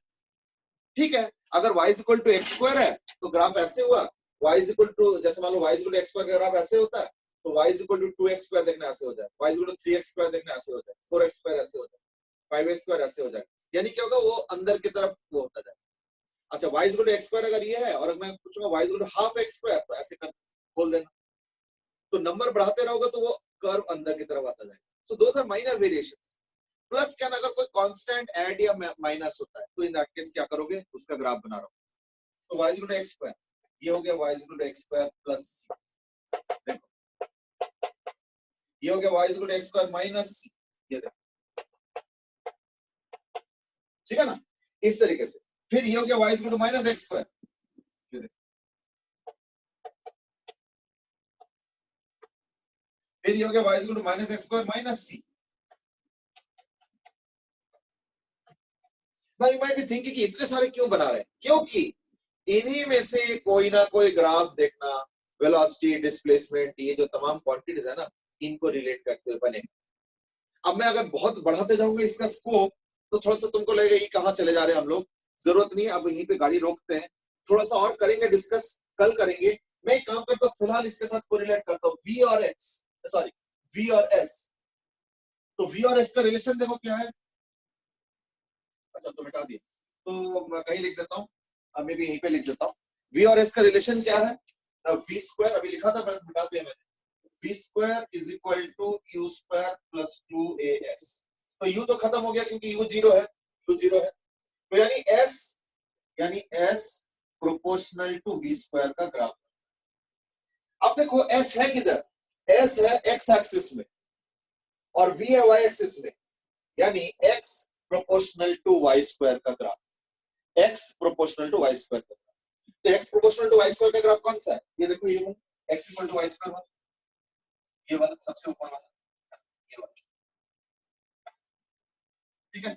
ठीक है। अगर y is equal to x square है तो ग्राफ ऐसे हुआ, y इज इक्वल टू जैसे मान लो y is equal to x square का ग्राफ ऐसे होता है तो y is equal to 2x square देखना ऐसे हो जाए, y is equal to 3x square देखना ऐसे हो जाए, 4x स्क्वायर ऐसे हो जाए, 5x स्क्वायर ऐसे हो जाए। यानी क्या होगा, वो अंदर की तरफ वो होता जाए। अच्छा y is equal to x square अगर ये है और मैं पूछूंगा y is equal to half x square तो ऐसे कर खोल देना, तो नंबर बढ़ाते रहोगे तो वो कर्व अंदर की तरफ आता जाएगा। So those are minor variations. Plus क्या, अगर कोई कांस्टेंट ऐड या माइनस होता है तो इन दैट केस क्या करोगे, उसका ग्राफ बना रहा हूं। तो y is equal to x square, ये हो गया y is equal to x square plus c, देखो ये हो गया y is equal to x square minus c, ये देखो, ठीक है ना, इस तरीके से। फिर ये हो गया y is equal to minus X square, ये देखो, फिर ये हो गया y is equal to minus X square minus C. Now you might be thinking कि इतने सारे क्यों बना रहे हैं, क्योंकि इन्हीं में से कोई ना कोई ग्राफ देखना, वेलोसिटी, डिस्प्लेसमेंट, ये जो तमाम क्वांटिटीज है ना, इनको रिलेट करते हुए बनेगा। अब मैं अगर बहुत बढ़ाते जाऊंगा इसका स्कोप तो थोड़ा सा तुमको लगेगा ये कहाँ चले जा रहे हैं हम लोग, जरूरत नहीं है। अब यहीं पे गाड़ी रोकते हैं, थोड़ा सा और करेंगे डिस्कस, कल करेंगे। मैं एक काम करता हूँ, फिलहाल इसके साथ कोरिलेट करता हूँ V और X, सॉरी V और S। तो V और S का रिलेशन देखो क्या है। अच्छा तो मिटा दिया, तो मैं कहीं लिख देता हूँ, मैं भी यहीं पे लिख देता हूँ। V और S का रिलेशन क्या है? V स्क्वायर अभी लिखा था, मैंने मिटा दिया मैंने। V square is equal to U square plus 2AS। तो U तो खत्म हो गया क्योंकि U जीरो है, U जीरो है। तो यानी S proportional to V square का ग्राफ। अब देखो S है किधर? S है X एक्सिस में और V है Y एक्सिस में, यानी X proportional to Y square का graph. X proportional to Y square का ग्राफ। तो X proportional to Y square का ग्राफ कौन सा है? ये देखो, ये X equal to Y square वाला, ये वाला सबसे ऊपर वाला, ये वाला, ठीक है।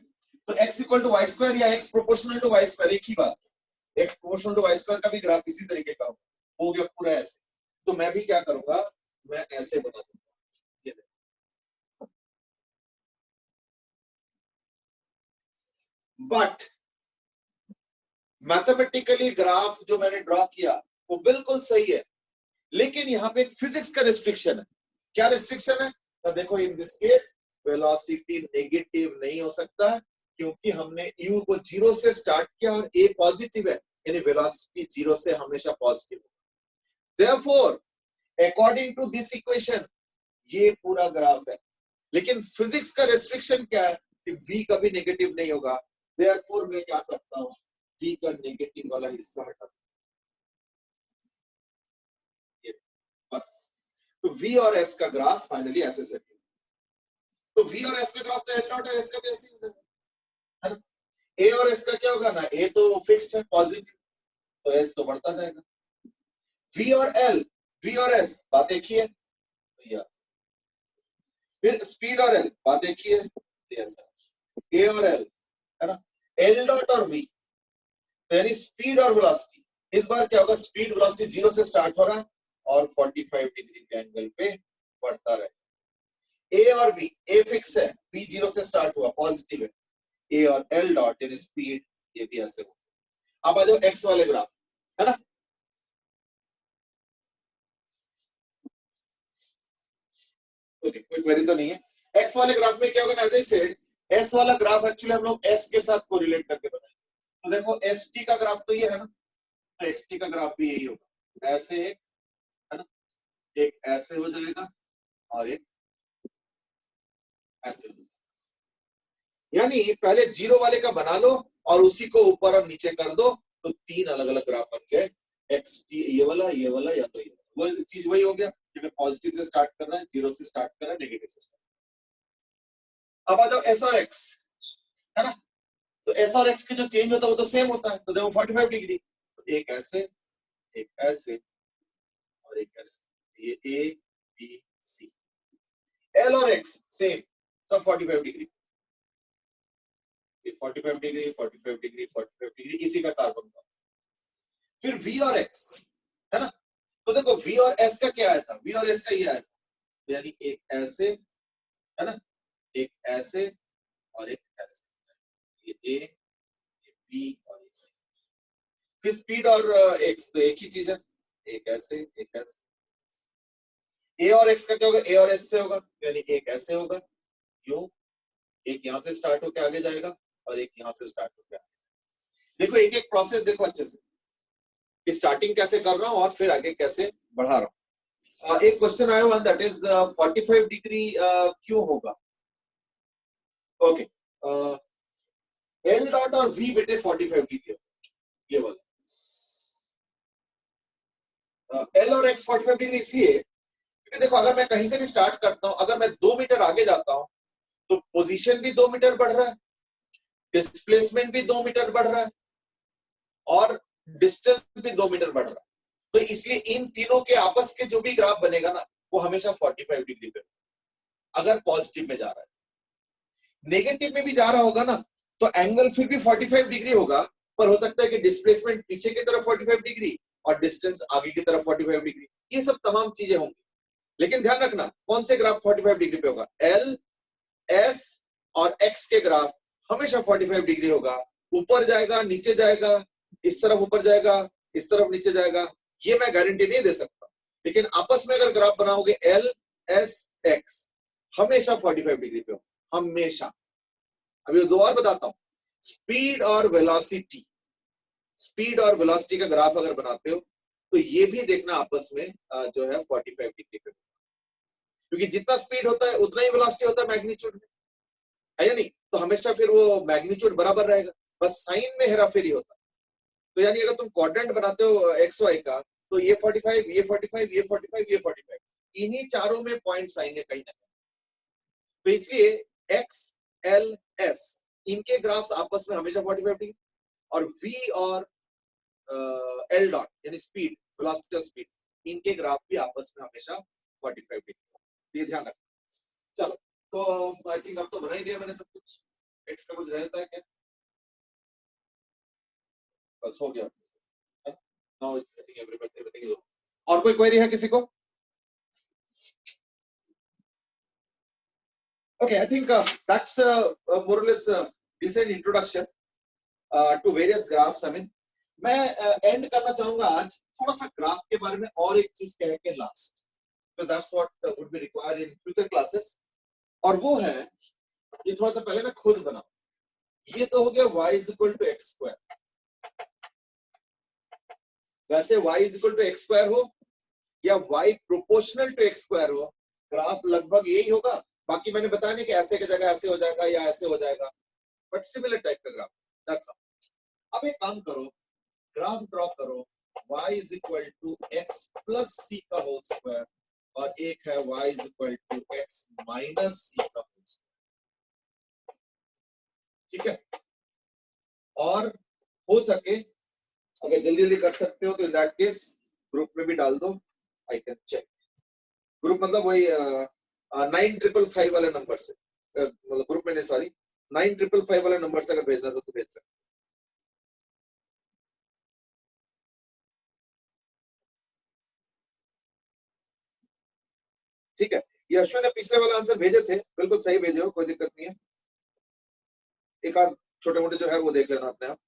तो X equal to Y square या X proportional to Y square एक ही बात है। X proportional to Y square का भी ग्राफ इसी तरीके का हो गया पूरा ऐसे। तो मैं भी क्या करूंगा, मैं ऐसे बना दूंगा, ये देखो। बट मैथमेटिकली ग्राफ जो मैंने ड्रॉ किया वो बिल्कुल सही है, लेकिन यहाँ पे एक फिजिक्स का रिस्ट्रिक्शन है। क्या रिस्ट्रिक्शन है? तो देखो, in this case velocity negative नहीं हो सकता क्योंकि हमने u को जीरो से स्टार्ट किया और a पॉजिटिव है, यानी वेलोसिटी जीरो से हमेशा पॉजिटिव होगा। Therefore according to this equation ये पूरा ग्राफ है, लेकिन फिजिक्स का रेस्ट्रिक्शन क्या है कि v कभी नेगेटिव नहीं होगा। देयरफॉर मैं क्या करता हूं, v का नेगेटिव वाला हिस्सा हटा, ये बस। तो v और s का ग्राफ फाइनली ऐसे सेट है। तो v और s का ग्राफ तो l डॉट और s का भी ऐसे ही होगा, है ना। a और s का क्या होगा ना, a तो फिक्स्ड है पॉजिटिव, तो s तो बढ़ता जाएगा। v और s बात एक ही है, फिर स्पीड और l बात एक ही है, a और l, है ना। l डॉट और v, यानी स्पीड और वेलोसिटी। इस बार क्या होगा, स्पीड वेलोसिटी जीरो से स्टार्ट हो रहा और 45 डिग्री के एंगल पे बढ़ता रहे। a और v, a फिक्स है, v जीरो से स्टार्ट हुआ पॉजिटिव है, a और l डॉट यानी स्पीड ये भी ऐसे हो। अब आ जाओ x वाले ग्राफ, है ना। ओके, कोई क्वेरी तो नहीं है। x वाले ग्राफ में क्या होगा, एज आई सेड, s वाला ग्राफ एक्चुअली हम लोग s के साथ कोरिलेट करके बनाएंगे। तो देखो st का ग्राफ तो ये है ना, तो xt का ग्राफ भी यही होगा, ऐसे एक, है ना, एक ऐसे हो जाएगा और एक ऐसे हो जाएगा। यानी पहले जीरो वाले का बना लो और उसी को ऊपर और नीचे कर दो, तो तीन अलग अलग ग्राफ बन गए। xt ये वाला या तो ये वो चीज वही हो गया, क्योंकि पॉजिटिव से स्टार्ट कर रहा है, जीरो से स्टार्ट कर रहा है, नेगेटिव से स्टार्ट। अब आ जाओ s और x, है ना। तो s और x के जो चेंज होता है वो तो सेम होता है, तो देखो 45 डिग्री, तो एक ऐसे और एक ऐसे, ये a b c। l और x सेम, सब 45 डिग्री, 45 डिग्री 45 डिग्री 45 डिग्री, इसी का कार्बन का। फिर v और x, है ना। तो देखो v और s का क्या आया था, v और s का ये आया था, यानी एक ऐसे, है ना, एक ऐसे और एक ऐसे, ये a, ये b और ये c। फिर स्पीड और x तो एक ही चीज है, एक ऐसे एक ऐसे। a और x का क्या होगा, a और s से होगा, यानी एक ऐसे होगा, यूं, एक यहां से स्टार्ट होकर आगे जाएगा और एक यहां से स्टार्ट होकर आगे। देखो एक एक प्रोसेस देखो अच्छे से, कि स्टार्टिंग कैसे कर रहा हूं और फिर आगे कैसे बढ़ा रहा हूं। एक क्वेश्चन आया हुआ, दैट इज 45 डिग्री क्यों होगा। ओके, एल डॉट और वी बेटे 45 डिग्री, ये वाला एल और एक्स 45 डिग्री इसलिए क्योंकि देखो अगर मैं कहीं से भी स्टार्ट करता हूं, अगर मैं 2 मीटर आगे जाता हूं तो पोजीशन भी 2 मीटर बढ़ रहा है, डिस्प्लेसमेंट भी 2 मीटर बढ़ रहा है और डिस्टेंस भी 2 मीटर बढ़ रहा है। तो इसलिए इन तीनों के आपस के जो भी ग्राफ बनेगा ना, वो हमेशा 45 डिग्री पे, अगर पॉजिटिव में जा रहा है। नेगेटिव में भी जा रहा होगा ना, तो एंगल फिर भी 45 डिग्री होगा, पर हो सकता है कि डिस्प्लेसमेंट पीछे की तरफ 45 डिग्री और डिस्टेंस आगे की तरफ 45 डिग्री, ये सब तमाम चीजें होंगी। लेकिन ध्यान रखना कौन से ग्राफ 45 डिग्री पे होगा, एल, एस और एक्स के ग्राफ हमेशा 45 डिग्री होगा। ऊपर जाएगा, नीचे जाएगा, इस तरफ ऊपर जाएगा, इस तरफ नीचे जाएगा, ये मैं गारंटी नहीं दे सकता, लेकिन आपस में अगर ग्राफ बनाओगे एल एस एक्स हमेशा 45 डिग्री पे हो, हमेशा। अभी दो और बताता हूं, स्पीड और वेलोसिटी, स्पीड और वेलोसिटी का ग्राफ अगर बनाते हो तो ये भी देखना आपस में जो है 45 डिग्री पे, क्योंकि जितना स्पीड होता है उतना ही वेलोसिटी होता है मैग्नीट्यूड में, है या नहीं? तो हमेशा फिर वो मैग्नीट्यूड बराबर रहेगा, बस साइन में हेराफेरी होता है। तो यानी अगर तुम क्वाड्रेंट बनाते हो एक्स वाई का, तो ये 45, ये 45, ये 45, ये 45, इन्हीं चारों में पॉइंट्स आएंगे कहीं ना कहीं। तो इसलिए एक्स एल एस इनके ग्राफ्स आपस में हमेशा 45 डिग्री, और वी और एल डॉट यानी स्पीड, वेलोसिटी और स्पीड, इनके ग्राफ भी आपस में हमेशा 45 डिग्री, ये ध्यान रखना। चलो, तो आई थिंक अब तो बना ही दिया मैंने सब कुछ। एक्स का कुछ रहता है क्या? बस हो गया। Now I think everything is. और कोई क्वेरी है किसी को? Okay, I think that's more और less decent introduction to various graphs. I mean मैं एंड करना चाहूंगा आज थोड़ा सा ग्राफ के बारे में और एक चीज कह के last, because that's what would be required in future classes, और वो है ये थोड़ा सा पहले मैं खुद बनाऊं। ये तो हो गया y is equal to x square, वैसे y is equal to x square हो या y proportional to x square हो, ग्राफ लगभग यही होगा। बाकी मैंने बताया नहीं कि ऐसे की जगह ऐसे हो जाएगा या ऐसे हो जाएगा, बट सिमिलर टाइप का ग्राफ, दैट्स ऑल। अब एक काम करो, ग्राफ ड्रॉ करो y is equal to x plus c का होल स्क्वायर, और एक है y is equal to x minus c का होल स्क्वायर, ठीक है? और हो सके अगर जल्दी जल्दी कर सकते हो तो इन दैट केस ग्रुप में भी डाल दो, आई कैन चेक। ग्रुप मतलब वही 9555 वाले नंबर से, मतलब ग्रुप में नहीं, सॉरी 9555 वाले नंबर से अगर भेजना तो भेज सकते। ठीक है, ये अश्विन ने पिछले वाला आंसर भेजे थे, बिल्कुल सही भेजे हो, कोई दिक्कत नहीं है। एक आध छोटे मोटे जो है वो देख लेना अपने आप।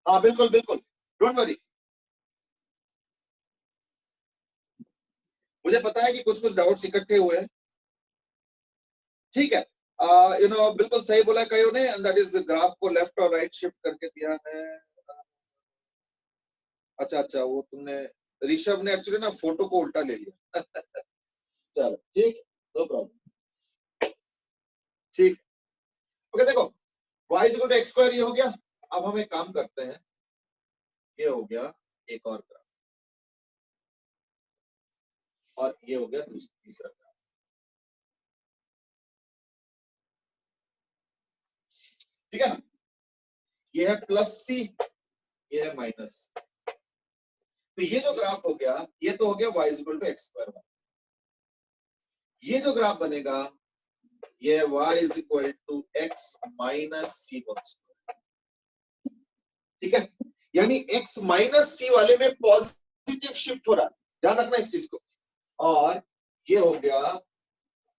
हाँ बिल्कुल बिल्कुल, डोंट वरी, मुझे पता है कि कुछ कुछ डाउट्स इकट्ठे हुए हैं, ठीक है। यू नो बिल्कुल सही बोला कईयों ने, एंड दैट इज ग्राफ को लेफ्ट और राइट शिफ्ट करके दिया है। अच्छा अच्छा, वो तुमने, ऋषभ ने एक्चुअली ना फोटो को उल्टा ले लिया। चलो ठीक, नो प्रॉब्लम, ठीक। ओके देखो, y is equal to x square ये हो गया। अब हम एक काम करते हैं, ये हो गया एक और ग्राफ, और ये हो गया तीसरा ग्राफ, ठीक है ना? ये है प्लस सी, ये है माइनस। तो ये जो ग्राफ हो गया, ये तो हो गया y is equal to x square. ये जो ग्राफ बनेगा ये y is equal to x minus c whole square, ठीक है? यानी x माइनस सी वाले में पॉजिटिव शिफ्ट हो रहा है, ध्यान रखना इस चीज को। और ये हो गया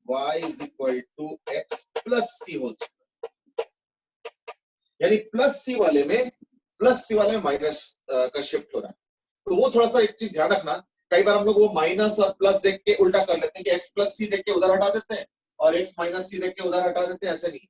y is equal to x plus c whole square, यानी प्लस सी वाले में माइनस का शिफ्ट हो रहा है। तो वो थोड़ा सा एक चीज ध्यान रखना, कई बार हम लोग वो माइनस और प्लस देख के उल्टा कर लेते हैं कि x प्लस सी देख के उधर हटा देते हैं और x माइनस सी देख के उधर हटा देते हैं, ऐसे नहीं।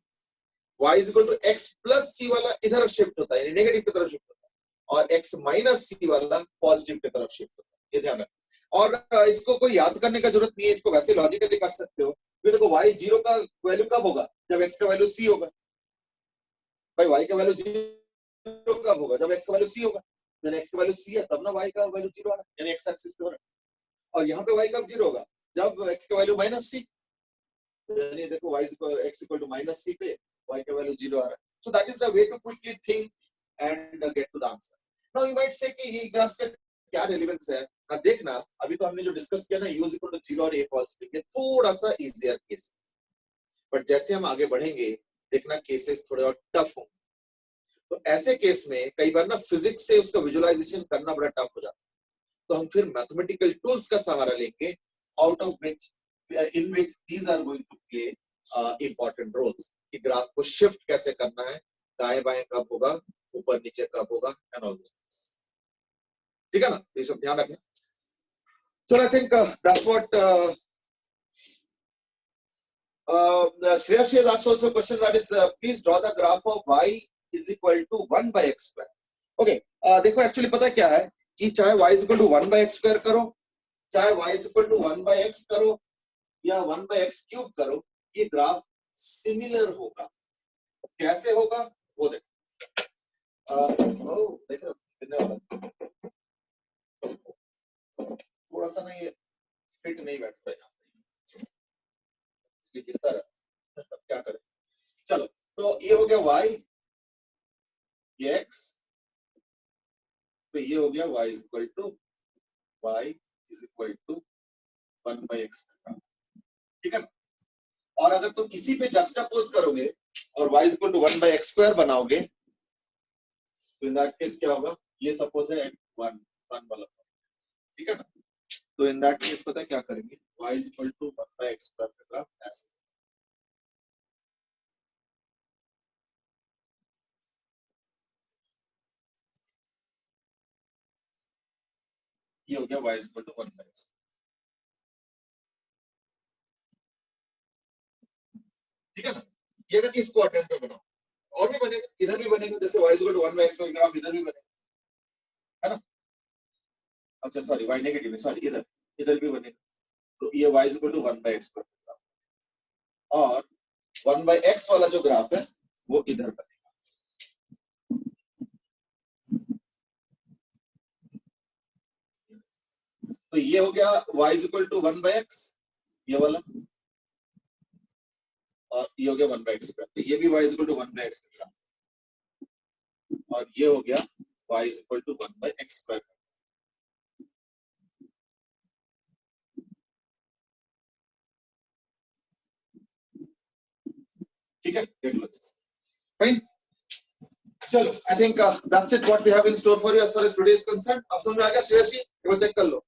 y is equal to x plus c वाला इधर शिफ्ट होता है, यानी नेगेटिव की तरफ शिफ्ट होता है, और x माइनस सी वाला पॉजिटिव की तरफ शिफ्ट होता है, ये ध्यान रखना। और इसको कोई याद करने का जरूरत नहीं है, इसको वैसे लॉजिकली कर सकते हो। देखो y जीरो का वैल्यू कब होगा? जब x का वैल्यू c होगा। भाई y का वैल्यू जीरो कब होगा? जब x का वैल्यू c होगा। यानी x का वैल्यू c है तब ना y का वैल्यू जीरो आ रहा है, यानी x एक्सिस पे हो रहा है। और यहाँ पे y कब जीरो होगा? जब x का वैल्यू माइनस c, यानी देखो y x equal to minus c पे y का वैल्यू जीरो आ रहा है। So that is the way to quickly think and get to the answer. Now you might say कि ये ग्राफ्स का क्या रेलेवेंस है? ना देखना, अभी तो हमने जो डिस्कस किया ना, u इक्वल टू 0 और a पॉजिटिव, ये थोड़ा सा इजियर केस, बट जैसे हम आगे बढ़ेंगे देखना केसेस थोड़े और टफ होंगे। तो ऐसे केस में कई बार ना फिजिक्स से उसका विजुअलाइजेशन करना बड़ा टफ हो जाता है, तो हम फिर मैथमेटिकल टूल्स का सहारा लेंगे, out of which in which these are going to play important roles, कि ग्राफ को शिफ्ट कैसे करना है, दाएं बाएं कब होगा, ऊपर नीचे कब होगा, एंड ऑल दोस थिंग्स। ठीक है ना, ये सब ध्यान रखना। So I think that's what Shreyashi has asked also a question, that is please draw the graph of y is equal to 1 by x square. Okay, देखो एक्चुअली पता क्या है कि चाहे y is equal to 1 by x square करो, चाहे y is equal to 1 by x करो या 1 by x cube करो, ये ग्राफ सिमिलर होगा। कैसे होगा वो देखो। देख रहे हो कितने वाला, थोड़ा सा ना ये फिट नहीं बैठता है, इसलिए गिरता है। अब क्या करें, चलो तो ये हो गया y, ये x, तो ये हो गया y is equal to 1 by x, ठीक है ना। और अगर तुम इसी पे जक्सटापोज करोगे और y is equal to 1 by x square बनाओगे, तो इन दैट केस क्या होगा, ये सपोज है 1 वाला, ठीक है ना। तो इन दैट केस पता है क्या करेंगे, y is equal to 1 by x square का ग्राफ ऐसे, ये हो गया y is equal to 1 by x, ठीक है ना। ये अगर इस क्वाड्रेंट पे बनाओ, और भी बनेगा, इधर भी बनेगा, जैसे y is equal to 1 by x का ग्राफ इधर भी बनेगा, है ना। अच्छा सॉरी, y नेगेटिव है, सॉरी, इधर भी बनेगा, तो ये y is equal to 1 by x का ग्राफ, और 1 by x वाला जो ग्राफ है वो इधर बनेगा। तो ये हो गया y is equal to 1 by x, ये वाला, और ये हो गया 1 by x स्क्वायर, तो ये भी y is equal to 1 by x का ग्राफ, और ये हो गया y is equal to 1 by x square. ठीक है, देख लो, फाइन। चलो, I think that's it what we have in store for you as far as today is concerned. अब समझ में आ गया श्रेयसी, एक बार चेक कर लो।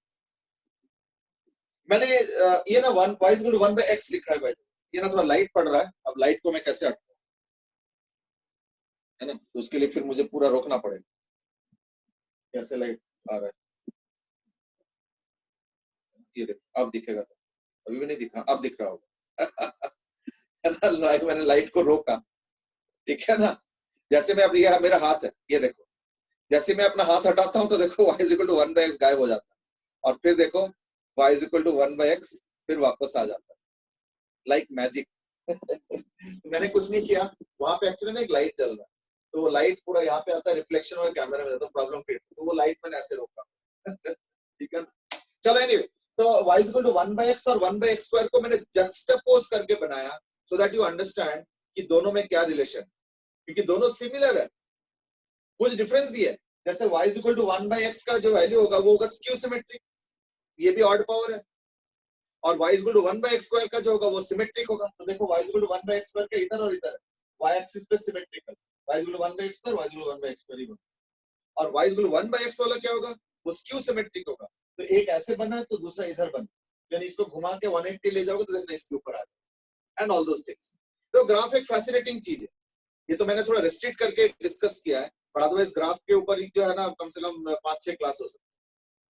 मैंने ये ना 1 y is equal to 1 by x लिखा है भाई, ये ना थोड़ा लाइट पड़ रहा है, अब लाइट को मैं कैसे हटाऊं, है ना, तो उसके लिए फिर मुझे पूरा रोकना पड़ेगा। कैसे लाइट आ रहा है, ये देखो, अब दिखेगा, अभी भी नहीं दिखा, अब दिख रहा होगा। है ना, मैंने लाइट को रोका, ठीक है ना। जैसे मैं, अब ये मेरा हाथ है, ये देखो, जैसे मैं अपना हाथ हटाता हूं तो देखो y is equal to 1 by x गायब हो जाता है, और फिर देखो y is equal to 1 by x फिर वापस आ जाता है, लाइक मैजिक। मैंने कुछ नहीं किया, वहां पे एक्चुअली ना एक लाइट जल रहा है, तो वो लाइट पूरा यहाँ पे आता है, रिफ्लेक्शन और कैमरा में जाता है, प्रॉब्लम क्रिएट, तो वो लाइट मैंने ऐसे रोका। ठीक है, चलो एनीवे, तो y is equal to 1 by x और 1 by x स्क्वायर को मैंने जक्सटापोज करके बनाया, सो दैट यू अंडरस्टैंड कि दोनों में क्या रिलेशन, क्योंकि दोनों सिमिलर है, कुछ डिफरेंस भी है। जैसे y is equal to 1 by x का जो वैल्यू होगा वो होगा स्क्यू सिमेट्रिक, ये भी ऑड पावर है, और y is equal to 1 by x square का जो होगा वो सिमेट्रिक होगा। तो देखो y is equal to 1 by x square का इधर और इधर है, y एक्सिस पे symmetrical, y is equal to 1 by x square, y is equal to 1 by x square ही होगा, और y is equal to 1 by x वाला क्या होगा, वो स्क्यू सिमेट्रिक होगा। तो एक ऐसे बना है तो दूसरा इधर बना, यानी इसको घुमा के 180 ले जाओगे तो देखना इसके ऊपर आ जाएगा, एंड ऑल दोस थिंग्स। तो ग्राफ एक फैसिनेटिंग चीज है, ये तो मैंने थोड़ा रिस्ट्रिक्ट करके डिस्कस किया है, पर अदरवाइज ग्राफ के ऊपर ही जो है ना कम से कम 5-6 क्लास हो सकती है,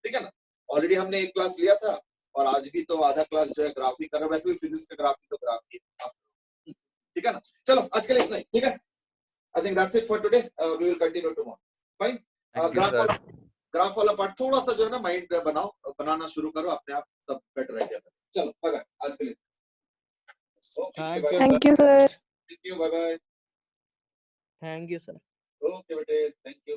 ठीक है ना। ऑलरेडी हमने एक क्लास लिया था, और आज भी तो आधा क्लास जो है ग्राफ ही कर रहा है, वैसे भी फिजिक्स का ग्राफ ही तो ग्राफ ही, ठीक है ना। चलो आज के लिए इतना ही, ठीक है। I think that's it for today, we will continue tomorrow, fine. Graph वाला पार्ट थोड़ा सा जो है ना माइंड बनाना शुरू करो अपने आप, तब बेटर आइडिया। चलो बाय बाय आज के लिए, Thank you, sir. Thank you, bye bye, thank you sir. Okay बेटे, थैंक यू।